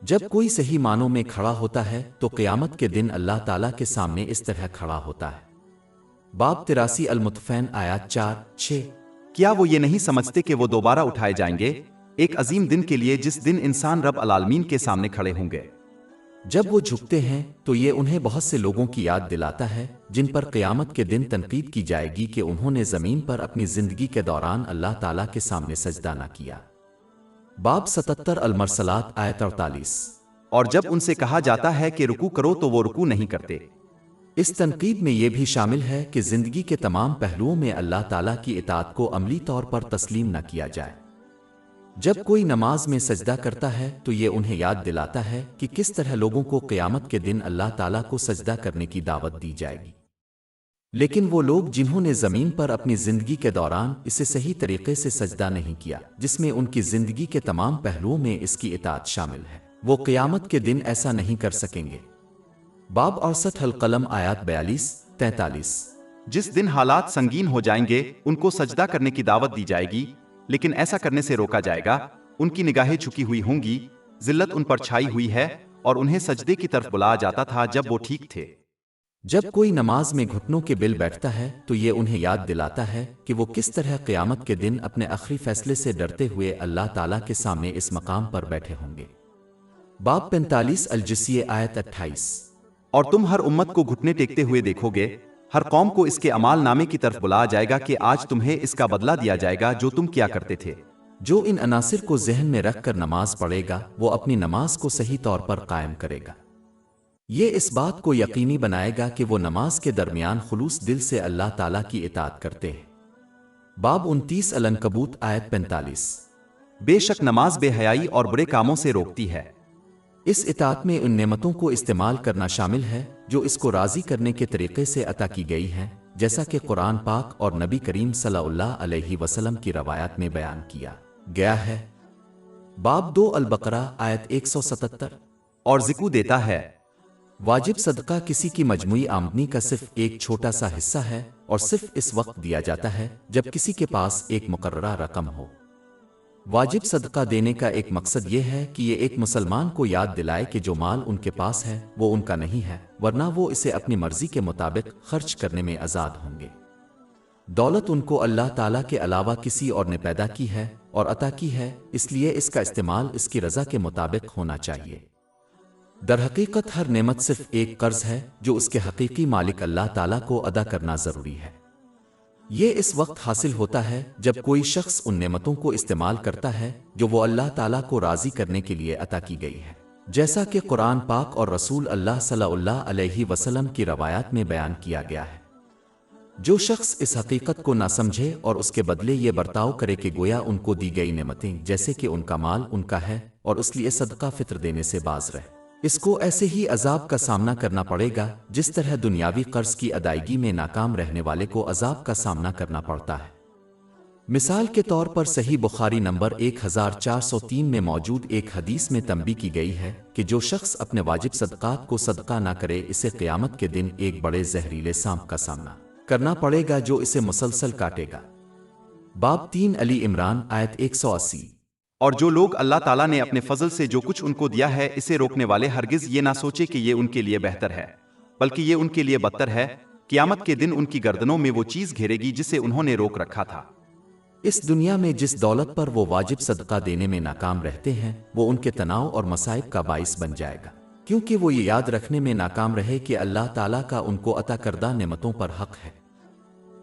S1: جب کوئی صحیح معنوں میں کھڑا ہوتا ہے تو قیامت کے دن اللہ تعالیٰ کے سامنے اس طرح کھڑا ہوتا ہے۔ باب 83 المطفین آیات 4-6۔
S3: کیا وہ یہ نہیں سمجھتے کہ وہ دوبارہ اٹھائے جائیں گے ایک عظیم دن کے لیے جس دن انسان رب العالمین کے سامنے کھڑے ہوں گے؟
S1: جب وہ جھکتے ہیں تو یہ انہیں بہت سے لوگوں کی یاد دلاتا ہے جن پر قیامت کے دن تنقید کی جائے گی کہ انہوں نے زمین پر اپنی زندگی کے دوران اللہ تعالیٰ کے سامنے سجدہ نہ کیا۔ باب 77 المرسلات آیت 48۔
S3: اور جب ان سے کہا جاتا ہے کہ رکوع کرو تو وہ رکوع نہیں کرتے۔
S1: اس تنقید میں یہ بھی شامل ہے کہ زندگی کے تمام پہلوؤں میں اللہ تعالیٰ کی اطاعت کو عملی طور پر تسلیم نہ کیا جائے۔ جب کوئی نماز میں سجدہ کرتا ہے تو یہ انہیں یاد دلاتا ہے کہ کس طرح لوگوں کو قیامت کے دن اللہ تعالیٰ کو سجدہ کرنے کی دعوت دی جائے گی، لیکن وہ لوگ جنہوں نے زمین پر اپنی زندگی کے دوران اسے صحیح طریقے سے سجدہ نہیں کیا جس میں ان کی زندگی کے تمام پہلوؤں میں اس کی اطاعت شامل ہے، وہ قیامت کے دن ایسا نہیں کر سکیں گے۔ باب 68 القلم آیات 42-43۔
S3: جس دن حالات سنگین ہو جائیں گے ان کو سجدہ کرنے کی دعوت دی جائے گی، لیکن ایسا کرنے سے روکا جائے گا ان کی نگاہیں جھکی ہوئی ہوں گی، ذلت ان پر چھائی ہوئی ہے اور انہیں سجدے کی طرف بلایا جاتا تھا جب وہ ٹھیک تھے۔
S1: جب کوئی نماز میں گھٹنوں کے بل بیٹھتا ہے تو یہ انہیں یاد دلاتا ہے کہ وہ کس طرح قیامت کے دن اپنے آخری فیصلے سے ڈرتے ہوئے اللہ تعالیٰ کے سامنے اس مقام پر بیٹھے ہوں گے۔ باب 45 الجثیہ آیت 28۔
S3: اور تم ہر امت کو گھٹنے ٹیکتے ہوئے دیکھو گے، ہر قوم کو اس کے اعمال نامے کی طرف بلایا جائے گا کہ آج تمہیں اس کا بدلہ دیا جائے گا جو تم کیا کرتے تھے۔
S1: جو ان عناصر کو ذہن میں رکھ کر نماز پڑھے گا وہ اپنی نماز کو صحیح طور پر قائم کرے گا۔ یہ اس بات کو یقینی بنائے گا کہ وہ نماز کے درمیان خلوص دل سے اللہ تعالیٰ کی اطاعت کرتے ہیں۔ باب 29 العنکبوت آیت 45۔
S3: بے شک نماز بے حیائی اور برے کاموں سے روکتی ہے۔
S1: اس اطاعت میں ان نعمتوں کو استعمال کرنا شامل ہے جو اس کو راضی کرنے کے طریقے سے عطا کی گئی ہیں، جیسا کہ قرآن پاک اور نبی کریم صلی اللہ علیہ وسلم کی روایات میں بیان کیا گیا ہے۔ باب 2 البقرہ آیت 177۔
S3: اور زکوٰۃ دیتا ہے۔
S1: واجب صدقہ کسی کی مجموعی آمدنی کا صرف ایک چھوٹا سا حصہ ہے اور صرف اس وقت دیا جاتا ہے جب کسی کے پاس ایک مقررہ رقم ہو۔ واجب صدقہ دینے کا ایک مقصد یہ ہے کہ یہ ایک مسلمان کو یاد دلائے کہ جو مال ان کے پاس ہے وہ ان کا نہیں ہے، ورنہ وہ اسے اپنی مرضی کے مطابق خرچ کرنے میں آزاد ہوں گے۔ دولت ان کو اللہ تعالیٰ کے علاوہ کسی اور نے پیدا کی ہے اور عطا کی ہے، اس لیے اس کا استعمال اس کی رضا کے مطابق ہونا چاہیے۔ در حقیقت ہر نعمت صرف ایک قرض ہے جو اس کے حقیقی مالک اللہ تعالیٰ کو ادا کرنا ضروری ہے۔ یہ اس وقت حاصل ہوتا ہے جب کوئی شخص ان نعمتوں کو استعمال کرتا ہے جو وہ اللہ تعالیٰ کو راضی کرنے کے لیے عطا کی گئی ہے، جیسا کہ قرآن پاک اور رسول اللہ صلی اللہ علیہ وسلم کی روایات میں بیان کیا گیا ہے۔ جو شخص اس حقیقت کو نہ سمجھے اور اس کے بدلے یہ برتاؤ کرے کہ گویا ان کو دی گئی نعمتیں جیسے کہ ان کا مال ان کا ہے اور اس لیے صدقہ فطر دینے سے باز رہے، اس کو ایسے ہی عذاب کا سامنا کرنا پڑے گا جس طرح دنیاوی قرض کی ادائیگی میں ناکام رہنے والے کو عذاب کا سامنا کرنا پڑتا ہے۔ مثال کے طور پر صحیح بخاری نمبر 1403 میں موجود ایک حدیث میں تنبیہ کی گئی ہے کہ جو شخص اپنے واجب صدقات کو صدقہ نہ کرے اسے قیامت کے دن ایک بڑے زہریلے سانپ کا سامنا کرنا پڑے گا جو اسے مسلسل کاٹے گا۔ باب 3 علی عمران آیت 180۔
S3: اور جو لوگ اللہ تعالیٰ نے اپنے فضل سے جو کچھ ان کو دیا ہے اسے روکنے والے ہرگز یہ نہ سوچے کہ یہ ان کے لیے بہتر ہے، بلکہ یہ ان کے لیے بدتر ہے۔ قیامت کے دن ان کی گردنوں میں وہ چیز گھیرے گی جسے انہوں نے روک رکھا تھا۔
S1: اس دنیا میں جس دولت پر وہ واجب صدقہ دینے میں ناکام رہتے ہیں وہ ان کے تناؤ اور مصائب کا باعث بن جائے گا، کیونکہ وہ یہ یاد رکھنے میں ناکام رہے کہ اللہ تعالیٰ کا ان کو عطا کردہ نعمتوں پر حق ہے۔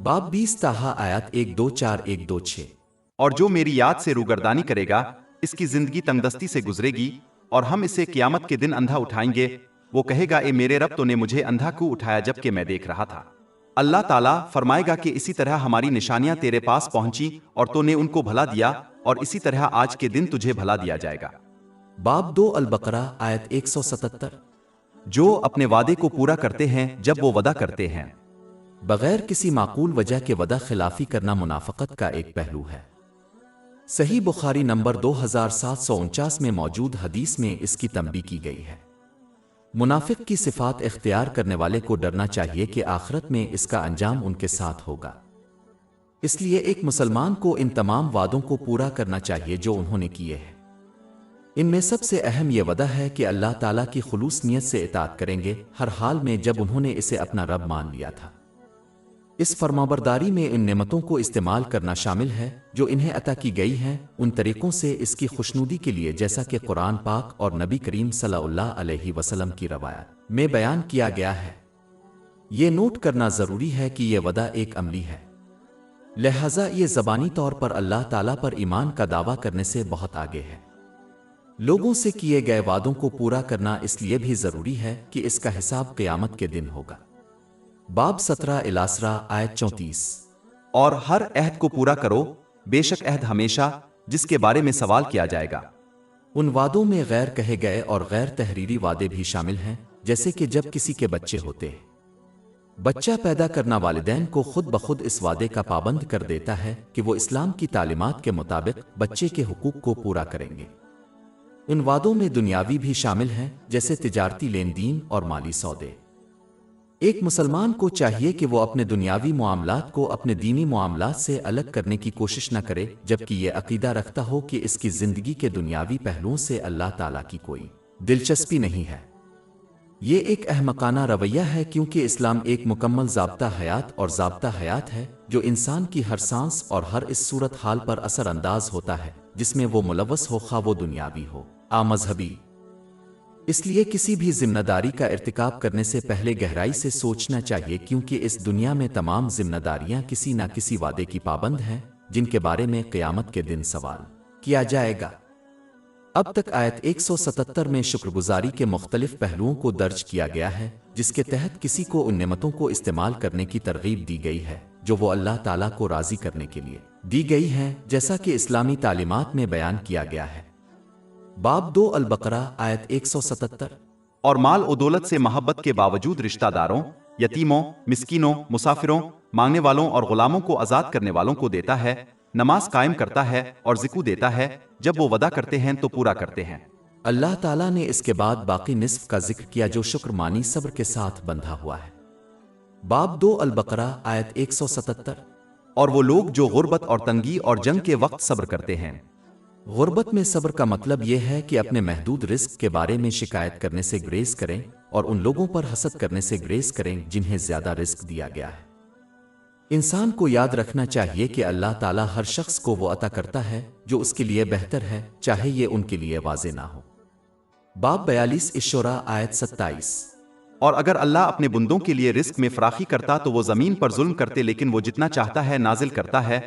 S1: باب 20 طٰہٰ آیات 124-126۔
S3: اور جو میری یاد سے روگردانی کرے گا اس کی زندگی تنگدستی سے گزرے گی اور ہم اسے قیامت کے دن اندھا اٹھائیں گے، وہ کہے گا اے میرے رب تو نے مجھے اندھا کیوں اٹھایا جب کہ میں دیکھ رہا تھا؟ اللہ تعالیٰ فرمائے گا کہ اسی طرح ہماری نشانیاں تیرے پاس پہنچی اور تو نے ان کو بھلا دیا اور اسی طرح آج کے دن تجھے بھلا دیا جائے گا۔
S1: باب 2 البقرہ آیت 177۔
S3: جو اپنے وعدے کو پورا کرتے ہیں جب وہ وعدہ کرتے ہیں۔
S1: بغیر کسی معقول وجہ کے وعدہ خلافی کرنا منافقت کا ایک پہلو ہے۔ صحیح بخاری نمبر 2749 میں موجود حدیث میں اس کی تنبیہ کی گئی ہے۔ منافق کی صفات اختیار کرنے والے کو ڈرنا چاہیے کہ آخرت میں اس کا انجام ان کے ساتھ ہوگا، اس لیے ایک مسلمان کو ان تمام وعدوں کو پورا کرنا چاہیے جو انہوں نے کیے ہیں۔ ان میں سب سے اہم یہ وعدہ ہے کہ اللہ تعالیٰ کی خلوص نیت سے اطاعت کریں گے ہر حال میں جب انہوں نے اسے اپنا رب مان لیا تھا۔ اس فرمانبرداری میں ان نعمتوں کو استعمال کرنا شامل ہے جو انہیں عطا کی گئی ہیں ان طریقوں سے اس کی خوشنودی کے لیے جیسا کہ قرآن پاک اور نبی کریم صلی اللہ علیہ وسلم کی روایات میں بیان کیا گیا ہے۔ یہ نوٹ کرنا ضروری ہے کہ یہ وعدہ ایک عملی ہے، لہذا یہ زبانی طور پر اللہ تعالیٰ پر ایمان کا دعویٰ کرنے سے بہت آگے ہے۔ لوگوں سے کیے گئے وعدوں کو پورا کرنا اس لیے بھی ضروری ہے کہ اس کا حساب قیامت کے دن ہوگا۔ باب 17 آیت 34۔
S3: اور ہر عہد کو پورا کرو، بے شک عہد ہمیشہ جس کے بارے میں سوال کیا جائے گا۔
S1: ان وعدوں میں غیر کہے گئے اور غیر تحریری وعدے بھی شامل ہیں، جیسے کہ جب کسی کے بچے ہوتے ہیں۔ بچہ پیدا کرنا والدین کو خود بخود اس وعدے کا پابند کر دیتا ہے کہ وہ اسلام کی تعلیمات کے مطابق بچے کے حقوق کو پورا کریں گے۔ ان وعدوں میں دنیاوی بھی شامل ہیں، جیسے تجارتی لین دین اور مالی سودے۔ ایک مسلمان کو چاہیے کہ وہ اپنے دنیاوی معاملات کو اپنے دینی معاملات سے الگ کرنے کی کوشش نہ کرے، جبکہ یہ عقیدہ رکھتا ہو کہ اس کی زندگی کے دنیاوی پہلوؤں سے اللہ تعالیٰ کی کوئی دلچسپی نہیں ہے۔ یہ ایک احمقانہ رویہ ہے، کیونکہ اسلام ایک مکمل ضابطہ حیات اور ضابطہ حیات ہے جو انسان کی ہر سانس اور ہر اس صورت حال پر اثر انداز ہوتا ہے جس میں وہ ملوث ہو، خواہ وہ دنیاوی ہو یا مذہبی۔ اس لیے کسی بھی ذمہ داری کا ارتکاب کرنے سے پہلے گہرائی سے سوچنا چاہیے، کیونکہ اس دنیا میں تمام ذمہ داریاں کسی نہ کسی وعدے کی پابند ہیں جن کے بارے میں قیامت کے دن سوال کیا جائے گا۔ اب تک آیت 177 میں شکر گزاری کے مختلف پہلوؤں کو درج کیا گیا ہے، جس کے تحت کسی کو ان نعمتوں کو استعمال کرنے کی ترغیب دی گئی ہے جو وہ اللہ تعالیٰ کو راضی کرنے کے لیے دی گئی ہیں، جیسا کہ اسلامی تعلیمات میں بیان کیا گیا ہے۔ باب 2 البقرہ آیت 177۔
S3: اور مال و دولت سے محبت کے باوجود رشتہ داروں، یتیموں، مسکینوں، مسافروں، مانگنے والوں اور غلاموں کو آزاد کرنے والوں کو دیتا ہے، نماز قائم کرتا ہے اور زکوٰۃ دیتا ہے، جب وہ وعدہ کرتے ہیں تو پورا کرتے ہیں۔
S1: اللہ تعالیٰ نے اس کے بعد باقی نصف کا ذکر کیا جو شکر مانی صبر کے ساتھ بندھا ہوا ہے۔ باب 2 البقرہ آیت 177۔
S3: اور وہ لوگ جو غربت اور تنگی اور جنگ کے وقت صبر کرتے ہیں۔
S1: غربت میں صبر کا مطلب یہ ہے کہ اپنے محدود رزق کے بارے میں شکایت کرنے سے گریز کریں اور ان لوگوں پر حسد کرنے سے گریز کریں جنہیں زیادہ رزق دیا گیا ہے۔ انسان کو یاد رکھنا چاہیے کہ اللہ تعالیٰ ہر شخص کو وہ عطا کرتا ہے جو اس کے لیے بہتر ہے، چاہے یہ ان کے لیے واضح نہ ہو۔ باب 42 الشورى آیت 27۔
S3: اور اگر اللہ اپنے بندوں کے لیے رزق میں فراخی کرتا تو وہ زمین پر ظلم کرتے، لیکن وہ جتنا چاہتا ہے نازل کرتا ہے،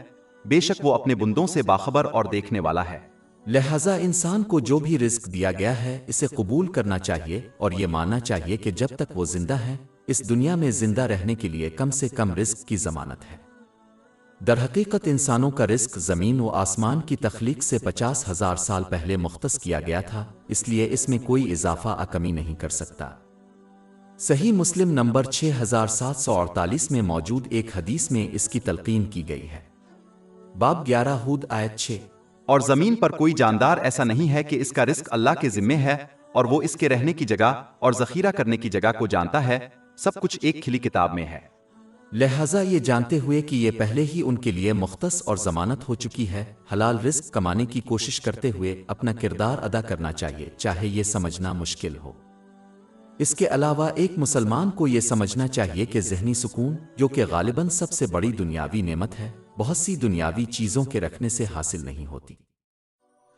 S3: بے شک وہ اپنے بندوں سے باخبر اور دیکھنے والا ہے۔
S1: لہذا انسان کو جو بھی رزق دیا گیا ہے اسے قبول کرنا چاہیے اور یہ ماننا چاہیے کہ جب تک وہ زندہ ہے اس دنیا میں زندہ رہنے کے لیے کم سے کم رزق کی ضمانت ہے۔ در حقیقت انسانوں کا رزق زمین و آسمان کی تخلیق سے 50,000 سال پہلے مختص کیا گیا تھا، اس لیے اس میں کوئی اضافہ یا کمی نہیں کر سکتا۔ صحیح مسلم نمبر 6748 میں موجود ایک حدیث میں اس کی تلقین کی گئی ہے۔ باب 11 ہود آیت 6۔
S3: اور زمین پر کوئی جاندار ایسا نہیں ہے کہ اس کا رزق اللہ کے ذمے ہے، اور وہ اس کے رہنے کی جگہ اور ذخیرہ کرنے کی جگہ کو جانتا ہے، سب کچھ ایک کھلی کتاب میں ہے۔
S1: لہذا یہ جانتے ہوئے کہ یہ پہلے ہی ان کے لیے مختص اور ضمانت ہو چکی ہے، حلال رزق کمانے کی کوشش کرتے ہوئے اپنا کردار ادا کرنا چاہیے، چاہے یہ سمجھنا مشکل ہو۔ اس کے علاوہ ایک مسلمان کو یہ سمجھنا چاہیے کہ ذہنی سکون، جو کہ غالباً سب سے بڑی دنیاوی نعمت ہے، بہت سی دنیاوی چیزوں کے رکھنے سے حاصل نہیں ہوتی۔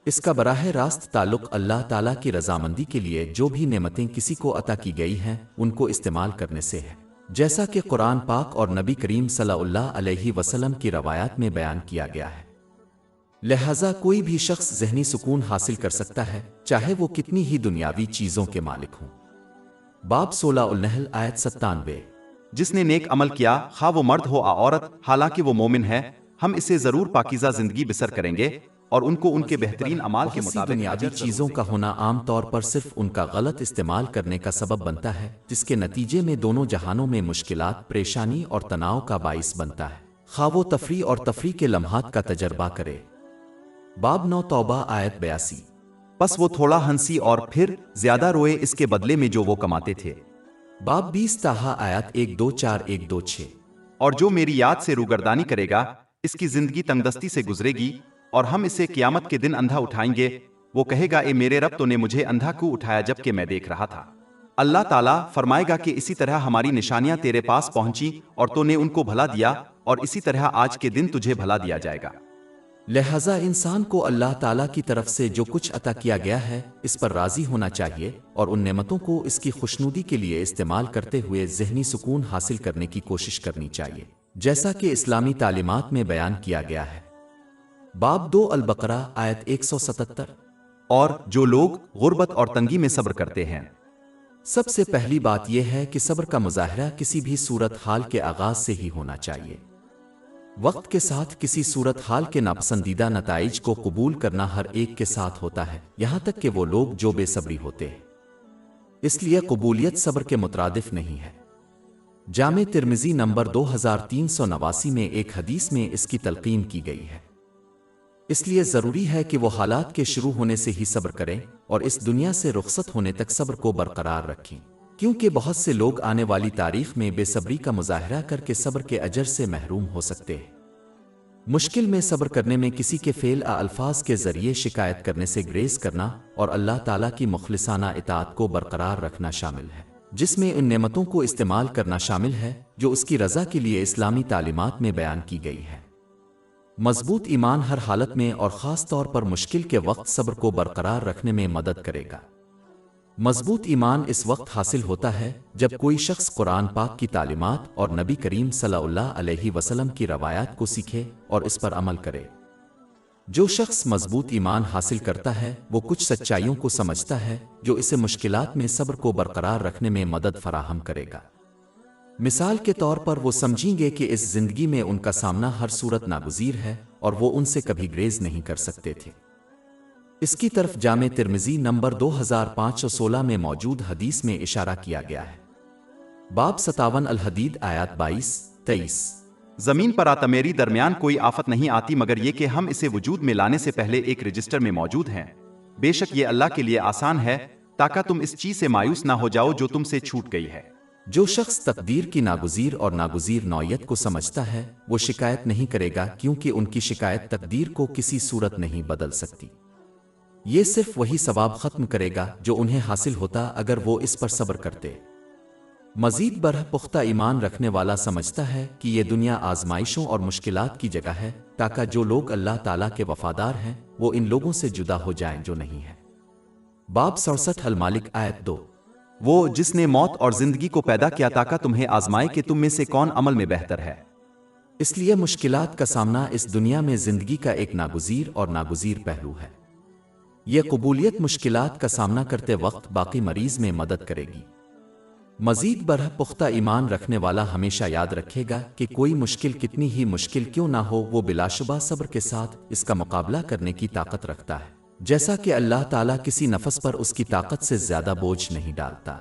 S1: اس کا براہ راست تعلق اللہ تعالیٰ کی رضامندی کے لیے جو بھی نعمتیں کسی کو عطا کی گئی ہیں ان کو استعمال کرنے سے ہے، جیسا کہ قرآن پاک اور نبی کریم صلی اللہ علیہ وسلم کی روایات میں بیان کیا گیا ہے۔ لہذا کوئی بھی شخص ذہنی سکون حاصل کر سکتا ہے، چاہے وہ کتنی ہی دنیاوی چیزوں کے مالک ہوں۔ باب 16 النحل آیت 97۔
S3: جس نے نیک عمل کیا، خواہ وہ مرد ہو یا عورت، حالانکہ وہ مومن ہے، ہم اسے ضرور پاکیزہ زندگی بسر کریں گے اور ان کو ان کے بہترین اعمال کے
S1: بہت سی
S3: مطابق
S1: دنیاوی چیزوں کا ہونا عام طور پر صرف ان کا غلط استعمال کرنے کا سبب بنتا ہے، جس کے نتیجے میں دونوں جہانوں میں مشکلات، پریشانی اور تناؤ کا باعث بنتا ہے، خواہ وہ تفریح اور تفریح کے لمحات کا تجربہ کرے۔ باب 9 توبہ آیت 82۔
S3: پس وہ تھوڑا ہنسی اور پھر زیادہ روئے اس کے بدلے میں جو وہ کماتے تھے۔
S1: باب 20 طٰہٰ آیات 124-126۔
S3: اور جو میری یاد سے روگردانی کرے گا، اس کی زندگی تنگدستی سے گزرے گی، اور ہم اسے قیامت کے دن اندھا اٹھائیں گے، وہ کہے گا اے میرے رب، تو نے مجھے اندھا کیوں اٹھایا جب کہ میں دیکھ رہا تھا؟ اللہ تعالیٰ فرمائے گا کہ اسی طرح ہماری نشانیاں تیرے پاس پہنچی اور تو نے ان کو بھلا دیا، اور اسی طرح آج کے دن تجھے بھلا دیا جائے گا۔
S1: لہذا انسان کو اللہ تعالیٰ کی طرف سے جو کچھ عطا کیا گیا ہے اس پر راضی ہونا چاہیے اور ان نعمتوں کو اس کی خوشنودی کے لیے استعمال کرتے ہوئے ذہنی سکون حاصل کرنے کی کوشش کرنی چاہیے، جیسا کہ اسلامی تعلیمات میں بیان کیا گیا ہے۔ باب 2 البقرہ آیت 177۔
S3: اور جو لوگ غربت اور تنگی میں صبر کرتے ہیں۔
S1: سب سے پہلی بات یہ ہے کہ صبر کا مظاہرہ کسی بھی صورت حال کے آغاز سے ہی ہونا چاہیے۔ وقت کے ساتھ کسی صورت حال کے ناپسندیدہ نتائج کو قبول کرنا ہر ایک کے ساتھ ہوتا ہے، یہاں تک کہ وہ لوگ جو بے صبری ہوتے ہیں۔ اس لیے قبولیت صبر کے مترادف نہیں ہے۔ جامع ترمذی نمبر 2389 میں ایک حدیث میں اس کی تلقین کی گئی ہے۔ اس لیے ضروری ہے کہ وہ حالات کے شروع ہونے سے ہی صبر کریں اور اس دنیا سے رخصت ہونے تک صبر کو برقرار رکھیں، کیونکہ بہت سے لوگ آنے والی تاریخ میں بے صبری کا مظاہرہ کر کے صبر کے اجر سے محروم ہو سکتے ہیں۔ مشکل میں صبر کرنے میں کسی کے فعل الفاظ کے ذریعے شکایت کرنے سے گریز کرنا اور اللہ تعالیٰ کی مخلصانہ اطاعت کو برقرار رکھنا شامل ہے، جس میں ان نعمتوں کو استعمال کرنا شامل ہے جو اس کی رضا کے لیے اسلامی تعلیمات میں بیان کی گئی ہے۔ مضبوط ایمان ہر حالت میں اور خاص طور پر مشکل کے وقت صبر کو برقرار رکھنے میں مدد کرے گا۔ مضبوط ایمان اس وقت حاصل ہوتا ہے جب کوئی شخص قرآن پاک کی تعلیمات اور نبی کریم صلی اللہ علیہ وسلم کی روایات کو سیکھے اور اس پر عمل کرے۔ جو شخص مضبوط ایمان حاصل کرتا ہے وہ کچھ سچائیوں کو سمجھتا ہے جو اسے مشکلات میں صبر کو برقرار رکھنے میں مدد فراہم کرے گا۔ مثال کے طور پر وہ سمجھیں گے کہ اس زندگی میں ان کا سامنا ہر صورت ناگزیر ہے اور وہ ان سے کبھی گریز نہیں کر سکتے تھے۔ اس کی طرف جامع ترمذی نمبر 2516 میں موجود حدیث میں اشارہ کیا گیا ہے۔ باب 57 الحدید آیات 22-23۔
S3: زمین پر آتمیری درمیان کوئی آفت نہیں آتی مگر یہ کہ ہم اسے وجود میں لانے سے پہلے ایک رجسٹر میں موجود ہیں۔ بے شک یہ اللہ کے لیے آسان ہے تاکہ تم اس چیز سے مایوس نہ ہو جاؤ جو تم سے چھوٹ گئی ہے۔
S1: جو شخص تقدیر کی ناگزیر اور ناگزیر نوعیت کو سمجھتا ہے وہ شکایت نہیں کرے گا کیونکہ ان کی شکایت تقدیر کو کسی صورت نہیں بدل سکتی۔ یہ صرف وہی ثواب ختم کرے گا جو انہیں حاصل ہوتا اگر وہ اس پر صبر کرتے۔ مزید برہ پختہ ایمان رکھنے والا سمجھتا ہے کہ یہ دنیا آزمائشوں اور مشکلات کی جگہ ہے تاکہ جو لوگ اللہ تعالیٰ کے وفادار ہیں وہ ان لوگوں سے جدا ہو جائیں جو نہیں ہیں۔ باب 67 المالک آیت 2۔
S3: وہ جس نے موت اور زندگی کو پیدا کیا تاکہ تمہیں آزمائے کہ تم میں سے کون عمل میں بہتر ہے۔
S1: اس لیے مشکلات کا سامنا اس دنیا میں زندگی کا ایک ناگزیر اور ناگزیر پہلو ہے۔ یہ قبولیت مشکلات کا سامنا کرتے وقت باقی مریض میں مدد کرے گی۔ مزید برہ پختہ ایمان رکھنے والا ہمیشہ یاد رکھے گا کہ کوئی مشکل کتنی ہی مشکل کیوں نہ ہو وہ بلا شبہ صبر کے ساتھ اس کا مقابلہ کرنے کی طاقت رکھتا ہے، جیسا کہ اللہ تعالیٰ کسی نفس پر اس کی طاقت سے زیادہ بوجھ نہیں ڈالتا۔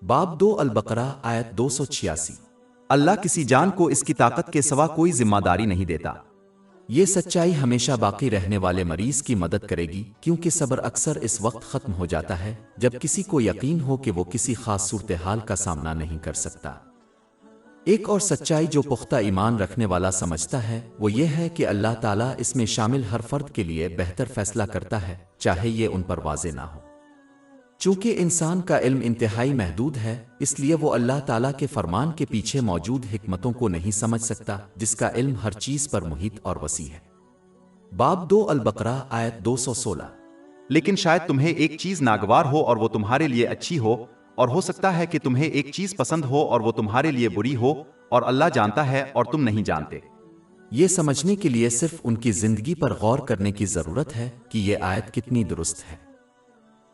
S1: باب 2 البقرہ آیت 286۔
S3: اللہ کسی جان کو اس کی طاقت کے سوا کوئی ذمہ داری نہیں دیتا۔
S1: یہ سچائی ہمیشہ باقی رہنے والے مریض کی مدد کرے گی کیونکہ صبر اکثر اس وقت ختم ہو جاتا ہے جب کسی کو یقین ہو کہ وہ کسی خاص صورتحال کا سامنا نہیں کر سکتا۔ ایک اور سچائی جو پختہ ایمان رکھنے والا سمجھتا ہے وہ یہ ہے کہ اللہ تعالیٰ اس میں شامل ہر فرد کے لیے بہتر فیصلہ کرتا ہے چاہے یہ ان پر واضح نہ ہو۔ چونکہ انسان کا علم انتہائی محدود ہے اس لیے وہ اللہ تعالیٰ کے فرمان کے پیچھے موجود حکمتوں کو نہیں سمجھ سکتا جس کا علم ہر چیز پر محیط اور وسیع ہے۔ باب 2 البقرہ آیت 216۔
S3: لیکن شاید تمہیں ایک چیز ناگوار ہو اور وہ تمہارے لیے اچھی ہو، اور ہو سکتا ہے کہ تمہیں ایک چیز پسند ہو اور وہ تمہارے لیے بری ہو، اور اللہ جانتا ہے اور تم نہیں جانتے۔
S1: یہ سمجھنے کے لیے صرف ان کی زندگی پر غور کرنے کی ضرورت ہے کہ یہ آیت کتنی درست ہے۔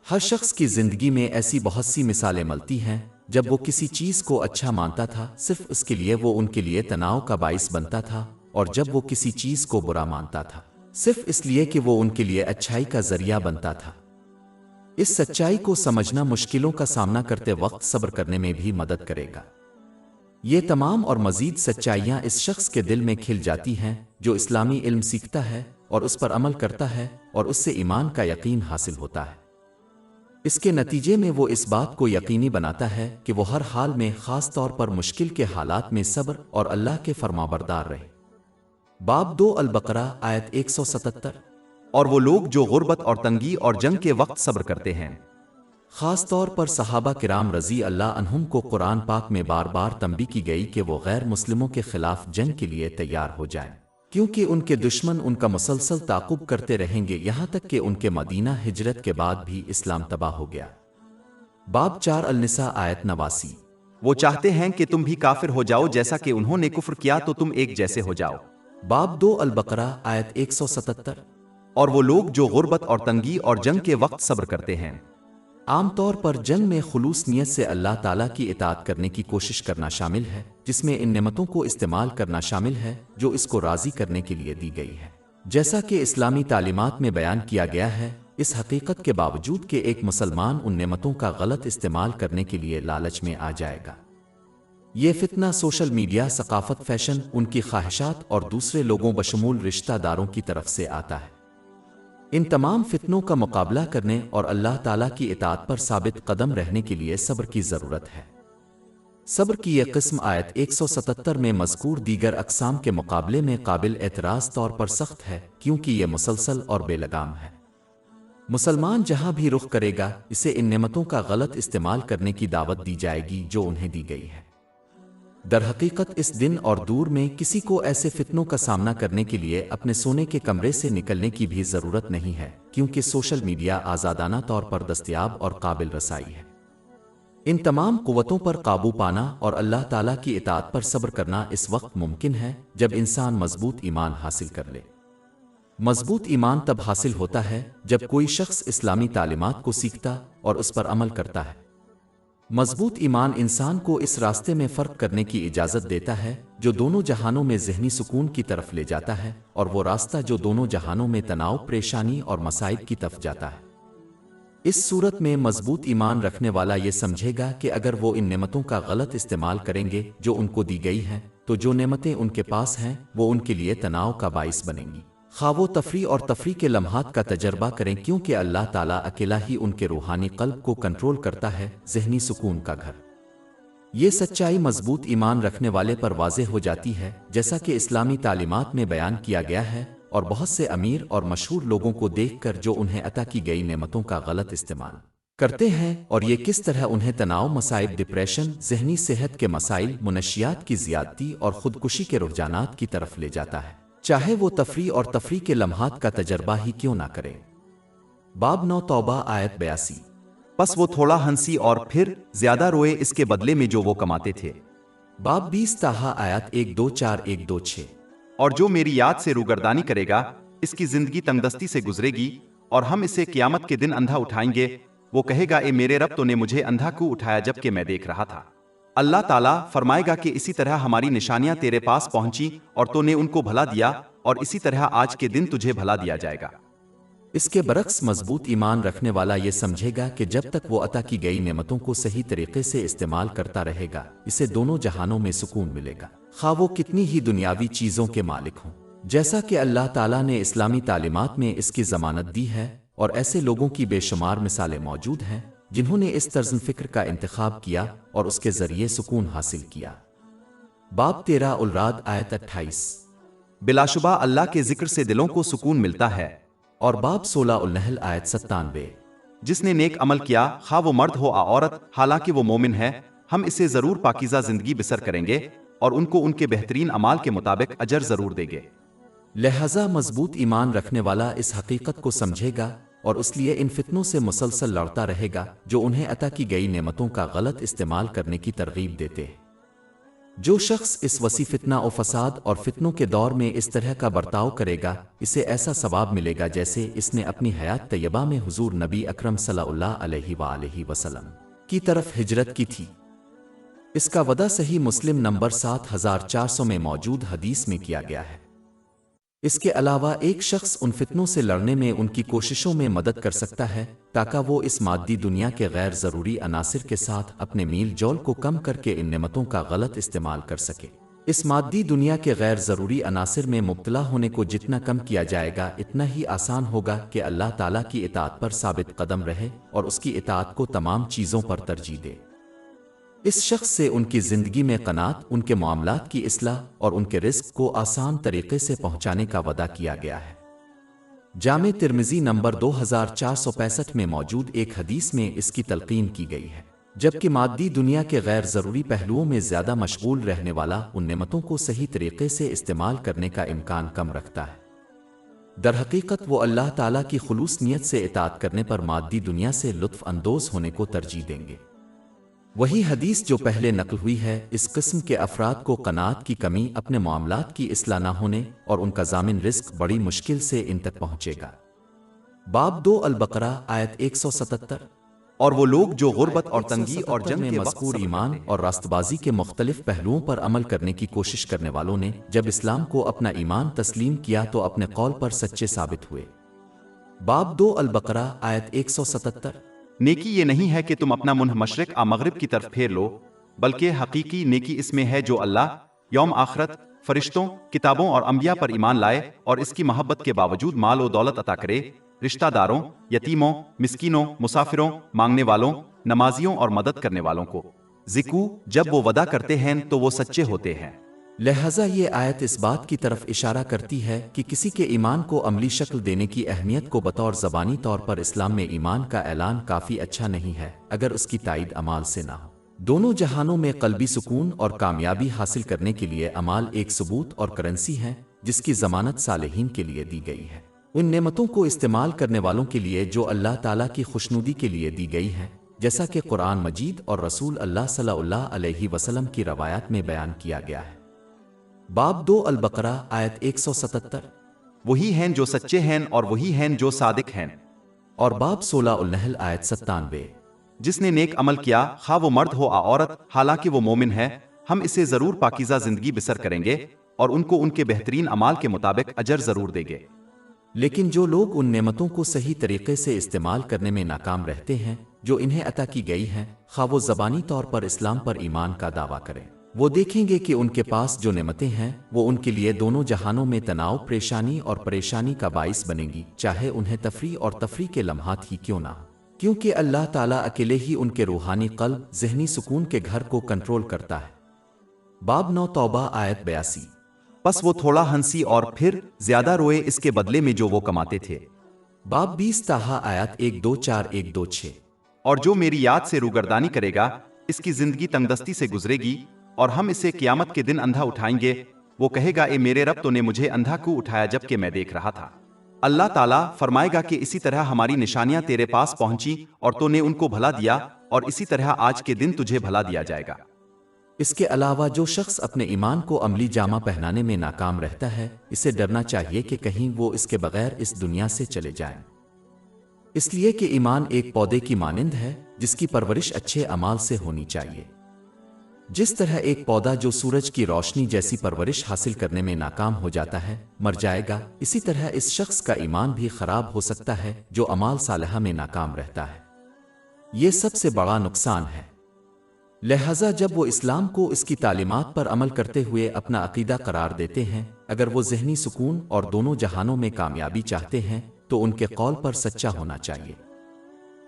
S1: ہر شخص کی زندگی میں ایسی بہت سی مثالیں ملتی ہیں جب وہ کسی چیز کو اچھا مانتا تھا صرف اس کے لیے وہ ان کے لیے تناؤ کا باعث بنتا تھا، اور جب وہ کسی چیز کو برا مانتا تھا صرف اس لیے کہ وہ ان کے لیے اچھائی کا ذریعہ بنتا تھا۔ اس سچائی کو سمجھنا مشکلوں کا سامنا کرتے وقت صبر کرنے میں بھی مدد کرے گا۔ یہ تمام اور مزید سچائیاں اس شخص کے دل میں کھل جاتی ہیں جو اسلامی علم سیکھتا ہے اور اس پر عمل کرتا ہے اور اس سے ایمان کا یقین حاصل ہوتا ہے۔ اس کے نتیجے میں وہ اس بات کو یقینی بناتا ہے کہ وہ ہر حال میں خاص طور پر مشکل کے حالات میں صبر اور اللہ کے فرمانبردار رہے۔ باب 2 البقرہ آیت 177۔
S3: اور وہ لوگ جو غربت اور تنگی اور جنگ کے وقت صبر کرتے ہیں۔
S1: خاص طور پر صحابہ کرام رضی اللہ عنہم کو قرآن پاک میں بار بار تنبیہ کی گئی کہ وہ غیر مسلموں کے خلاف جنگ کے لیے تیار ہو جائیں، کیونکہ ان کے دشمن ان کا مسلسل تعاقب کرتے رہیں گے یہاں تک کہ ان کے مدینہ ہجرت کے بعد بھی اسلام تباہ ہو گیا۔ باب 4 النساء آیت 89۔
S3: وہ چاہتے ہیں کہ تم بھی کافر ہو جاؤ جیسا کہ انہوں نے کفر کیا تو تم ایک جیسے ہو جاؤ۔
S1: باب 2 البقرہ آیت 177۔
S3: اور وہ لوگ جو غربت اور تنگی اور جنگ کے وقت صبر کرتے ہیں۔
S1: عام طور پر جنگ میں خلوص نیت سے اللہ تعالیٰ کی اطاعت کرنے کی کوشش کرنا شامل ہے، جس میں ان نعمتوں کو استعمال کرنا شامل ہے جو اس کو راضی کرنے کے لیے دی گئی ہے۔ جیسا کہ اسلامی تعلیمات میں بیان کیا گیا ہے، اس حقیقت کے باوجود کہ ایک مسلمان ان نعمتوں کا غلط استعمال کرنے کے لیے لالچ میں آ جائے گا۔ یہ فتنہ سوشل میڈیا، ثقافت، فیشن، ان کی خواہشات اور دوسرے لوگوں بشمول رشتہ داروں کی طرف سے آتا ہے۔ ان تمام فتنوں کا مقابلہ کرنے اور اللہ تعالیٰ کی اطاعت پر ثابت قدم رہنے کے لیے صبر کی ضرورت ہے۔ صبر کی یہ قسم آیت 177 میں مذکور دیگر اقسام کے مقابلے میں قابل اعتراض طور پر سخت ہے، کیونکہ یہ مسلسل اور بے لگام ہے۔ مسلمان جہاں بھی رخ کرے گا، اسے ان نعمتوں کا غلط استعمال کرنے کی دعوت دی جائے گی جو انہیں دی گئی ہے۔ در حقیقت اس دن اور دور میں کسی کو ایسے فتنوں کا سامنا کرنے کے لیے اپنے سونے کے کمرے سے نکلنے کی بھی ضرورت نہیں ہے، کیونکہ سوشل میڈیا آزادانہ طور پر دستیاب اور قابل رسائی ہے۔ ان تمام قوتوں پر قابو پانا اور اللہ تعالیٰ کی اطاعت پر صبر کرنا اس وقت ممکن ہے جب انسان مضبوط ایمان حاصل کر لے۔ مضبوط ایمان تب حاصل ہوتا ہے جب کوئی شخص اسلامی تعلیمات کو سیکھتا اور اس پر عمل کرتا ہے۔ مضبوط ایمان انسان کو اس راستے میں فرق کرنے کی اجازت دیتا ہے جو دونوں جہانوں میں ذہنی سکون کی طرف لے جاتا ہے، اور وہ راستہ جو دونوں جہانوں میں تناؤ، پریشانی اور مصائب کی طرف جاتا ہے۔ اس صورت میں مضبوط ایمان رکھنے والا یہ سمجھے گا کہ اگر وہ ان نعمتوں کا غلط استعمال کریں گے جو ان کو دی گئی ہیں، تو جو نعمتیں ان کے پاس ہیں وہ ان کے لیے تناؤ کا باعث بنیں گی، خواہ وہ تفریح اور تفریح کے لمحات کا تجربہ کریں، کیونکہ اللہ تعالیٰ اکیلا ہی ان کے روحانی قلب کو کنٹرول کرتا ہے، ذہنی سکون کا گھر۔ یہ سچائی مضبوط ایمان رکھنے والے پر واضح ہو جاتی ہے، جیسا کہ اسلامی تعلیمات میں بیان کیا گیا ہے، اور بہت سے امیر اور مشہور لوگوں کو دیکھ کر جو انہیں عطا کی گئی نعمتوں کا غلط استعمال کرتے ہیں، اور یہ کس طرح انہیں تناؤ، مصائب، ڈپریشن، ذہنی صحت کے مسائل، منشیات کی زیادتی اور خودکشی کے رجحانات کی طرف لے جاتا ہے، چاہے وہ تفریح اور تفریح کے لمحات کا تجربہ ہی کیوں نہ کرے۔ باب 9 توبہ آیت 82۔
S3: پس وہ تھوڑا ہنسی اور پھر زیادہ روئے اس کے بدلے میں جو وہ کماتے تھے۔
S1: باب 20 طٰہٰ آیت 124-126۔
S3: اور جو میری یاد سے روگردانی کرے گا، اس کی زندگی تنگدستی سے گزرے گی، اور ہم اسے قیامت کے دن اندھا اٹھائیں گے۔ وہ کہے گا، اے میرے رب، تو نے مجھے اندھا کیوں اٹھایا جبکہ میں دیکھ رہا تھا؟ اللہ تعالیٰ فرمائے گا کہ اسی طرح ہماری نشانیاں تیرے پاس پہنچی اور تو نے ان کو بھلا دیا، اور اسی طرح آج کے دن تجھے بھلا دیا جائے گا۔
S1: اس کے برعکس مضبوط ایمان رکھنے والا یہ سمجھے گا کہ جب تک وہ عطا کی گئی نعمتوں کو صحیح طریقے سے استعمال کرتا رہے گا، اسے دونوں جہانوں میں سکون ملے گا، خواہ وہ کتنی ہی دنیاوی چیزوں کے مالک ہوں، جیسا کہ اللہ تعالیٰ نے اسلامی تعلیمات میں اس کی ضمانت دی ہے، اور ایسے لوگوں کی بے شمار مثالیں موجود ہیں جنہوں نے اس طرز فکر کا انتخاب کیا اور اس کے ذریعے سکون حاصل کیا۔ باب 13 الرعد آیت 28۔
S3: بلا شبہ اللہ کے ذکر سے دلوں کو سکون ملتا ہے۔
S1: اور باب 16 النحل آیت 97۔
S3: جس نے نیک عمل کیا، خواہ وہ مرد ہو یا عورت، حالانکہ وہ مومن ہے، ہم اسے ضرور پاکیزہ زندگی بسر کریں گے، اور ان کو ان کے بہترین اعمال کے مطابق اجر ضرور دیں گے۔
S1: لہذا مضبوط ایمان رکھنے والا اس حقیقت کو سمجھے گا اور اس لیے ان فتنوں سے مسلسل لڑتا رہے گا جو انہیں عطا کی گئی نعمتوں کا غلط استعمال کرنے کی ترغیب دیتے ہیں۔ جو شخص اس وسیع فتنہ و فساد اور فتنوں کے دور میں اس طرح کا برتاؤ کرے گا، اسے ایسا ثواب ملے گا جیسے اس نے اپنی حیات طیبہ میں حضور نبی اکرم صلی اللہ علیہ وآلہ وسلم کی طرف ہجرت کی تھی۔ اس کا وعدہ صحیح مسلم نمبر 7400 میں موجود حدیث میں کیا گیا ہے۔ اس کے علاوہ ایک شخص ان فتنوں سے لڑنے میں ان کی کوششوں میں مدد کر سکتا ہے تاکہ وہ اس مادی دنیا کے غیر ضروری عناصر کے ساتھ اپنے میل جول کو کم کر کے ان نعمتوں کا غلط استعمال کر سکے۔ اس مادی دنیا کے غیر ضروری عناصر میں مبتلا ہونے کو جتنا کم کیا جائے گا، اتنا ہی آسان ہوگا کہ اللہ تعالیٰ کی اطاعت پر ثابت قدم رہے اور اس کی اطاعت کو تمام چیزوں پر ترجیح دے۔ اس شخص سے ان کی زندگی میں قناعت، ان کے معاملات کی اصلاح اور ان کے رزق کو آسان طریقے سے پہنچانے کا وعدہ کیا گیا ہے۔ جامع ترمذی نمبر 2465 میں موجود ایک حدیث میں اس کی تلقین کی گئی ہے، جبکہ مادی دنیا کے غیر ضروری پہلوؤں میں زیادہ مشغول رہنے والا ان نعمتوں کو صحیح طریقے سے استعمال کرنے کا امکان کم رکھتا ہے۔ در حقیقت وہ اللہ تعالیٰ کی خلوص نیت سے اطاعت کرنے پر مادی دنیا سے لطف اندوز ہونے کو ترجیح دیں گے۔ وہی حدیث جو پہلے نقل ہوئی ہے، اس قسم کے افراد کو قناعت کی کمی، اپنے معاملات کی اصلاح نہ ہونے اور ان کا ضامن رزق بڑی مشکل سے ان تک پہنچے گا۔ باب 2 البقرہ آیت 177۔
S3: اور وہ لوگ جو غربت اور تنگی اور جنگ
S1: میں
S3: کے وقت
S1: مذکور
S3: صبر
S1: ایمان
S3: کرتے ہیں۔
S1: اور راست بازی کے مختلف پہلوؤں پر عمل کرنے کی کوشش کرنے والوں نے جب اسلام کو اپنا ایمان تسلیم کیا تو اپنے قول پر سچے ثابت ہوئے۔ باب 2 البقرہ آیت 177۔
S3: نیکی یہ نہیں ہے کہ تم اپنا منہ مشرق یا مغرب کی طرف پھیر لو، بلکہ حقیقی نیکی اس میں ہے جو اللہ، یوم آخرت، فرشتوں، کتابوں اور انبیاء پر ایمان لائے اور اس کی محبت کے باوجود مال و دولت عطا کرے، رشتہ داروں، یتیموں، مسکینوں، مسافروں، مانگنے والوں، نمازیوں اور مدد کرنے والوں کو۔ ذکو، جب وہ وعدہ کرتے ہیں تو وہ سچے ہوتے ہیں۔
S1: لہٰذا یہ آیت اس بات کی طرف اشارہ کرتی ہے کہ کسی کے ایمان کو عملی شکل دینے کی اہمیت کو بطور زبانی طور پر اسلام میں ایمان کا اعلان کافی اچھا نہیں ہے اگر اس کی تائید اعمال سے نہ ہو۔ دونوں جہانوں میں قلبی سکون اور کامیابی حاصل کرنے کے لیے اعمال ایک ثبوت اور کرنسی ہیں جس کی ضمانت صالحین کے لیے دی گئی ہے، ان نعمتوں کو استعمال کرنے والوں کے لیے جو اللہ تعالیٰ کی خوشنودی کے لیے دی گئی ہیں، جیسا کہ قرآن مجید اور رسول اللہ صلی اللہ علیہ وسلم کی روایات میں بیان کیا گیا ہے۔ باب 2 البقرہ آیت 177۔
S3: وہی ہیں جو سچے ہیں اور وہی ہیں جو صادق ہیں۔
S1: اور باب 16 النحل آیت 97۔
S3: جس نے نیک عمل کیا، خواہ وہ مرد ہو یا عورت، حالانکہ وہ مومن ہے، ہم اسے ضرور پاکیزہ زندگی بسر کریں گے اور ان کو ان کے بہترین اعمال کے مطابق اجر ضرور دیں گے۔
S1: لیکن جو لوگ ان نعمتوں کو صحیح طریقے سے استعمال کرنے میں ناکام رہتے ہیں جو انہیں عطا کی گئی ہیں، خواہ وہ زبانی طور پر اسلام پر ایمان کا دعویٰ کریں، وہ دیکھیں گے کہ ان کے پاس جو نعمتیں ہیں وہ ان کے لیے دونوں جہانوں میں تناؤ، پریشانی اور پریشانی کا باعث بنیں گی، چاہے انہیں تفریح اور تفریح کے لمحات ہی کیوں نہ ہو، کیونکہ اللہ تعالیٰ اکیلے ہی ان کے روحانی قلب، ذہنی سکون کے گھر کو کنٹرول کرتا ہے۔ باب 9 توبہ آیت 82۔
S3: پس وہ تھوڑا ہنسی اور پھر زیادہ روئے اس کے بدلے میں جو وہ کماتے تھے۔
S1: باب 20 طٰہٰ آیت 124 126۔
S3: اور جو میری یاد سے روگردانی کرے گا، اس کی زندگی تنگدستی سے گزرے گی اور ہم اسے قیامت کے دن اندھا اٹھائیں گے، وہ کہے گا اے میرے رب، تو نے مجھے اندھا کیوں اٹھایا جب کہ میں دیکھ رہا تھا؟ اللہ تعالیٰ فرمائے گا کہ اسی طرح ہماری نشانیاں تیرے پاس پہنچی اور تو نے ان کو بھلا دیا، اور اسی طرح آج کے دن تجھے بھلا دیا جائے گا۔
S1: اس کے علاوہ جو شخص اپنے ایمان کو عملی جامہ پہنانے میں ناکام رہتا ہے، اسے ڈرنا چاہیے کہ کہیں وہ اس کے بغیر اس دنیا سے چلے جائیں، اس لیے کہ ایمان ایک پودے کی مانند ہے جس کی پرورش اچھے اعمال سے ہونی چاہیے۔ جس طرح ایک پودا جو سورج کی روشنی جیسی پرورش حاصل کرنے میں ناکام ہو جاتا ہے، مر جائے گا، اسی طرح اس شخص کا ایمان بھی خراب ہو سکتا ہے جو اعمال صالحہ میں ناکام رہتا ہے۔ یہ سب سے بڑا نقصان ہے۔ لہٰذا جب وہ اسلام کو اس کی تعلیمات پر عمل کرتے ہوئے اپنا عقیدہ قرار دیتے ہیں، اگر وہ ذہنی سکون اور دونوں جہانوں میں کامیابی چاہتے ہیں تو ان کے قول پر سچا ہونا چاہیے۔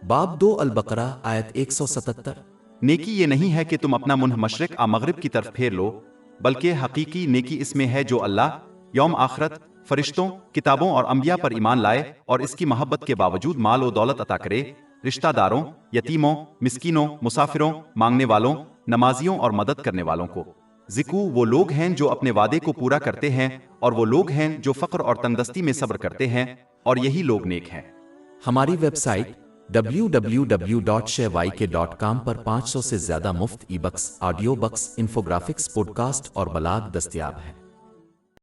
S1: باب 2 البقرہ آیت 177۔
S3: نیکی یہ نہیں ہے کہ تم اپنا منہ مشرق یا مغرب کی طرف پھیر لو، بلکہ حقیقی نیکی اس میں ہے جو اللہ، یوم آخرت، فرشتوں، کتابوں اور انبیاء پر ایمان لائے اور اس کی محبت کے باوجود مال و دولت عطا کرے، رشتہ داروں، یتیموں، مسکینوں، مسافروں، مانگنے والوں، نمازیوں اور مدد کرنے والوں کو۔ ذکو، وہ لوگ ہیں جو اپنے وعدے کو پورا کرتے ہیں اور وہ لوگ ہیں جو فقر اور تنگدستی میں صبر کرتے ہیں، اور یہی لوگ نیک ہیں۔
S1: ہماری ویب سائٹ www.shayk.com پر 500 سے زیادہ مفت e books, audio books, انفوگرافکس، podcast اور بلاگ دستیاب ہیں۔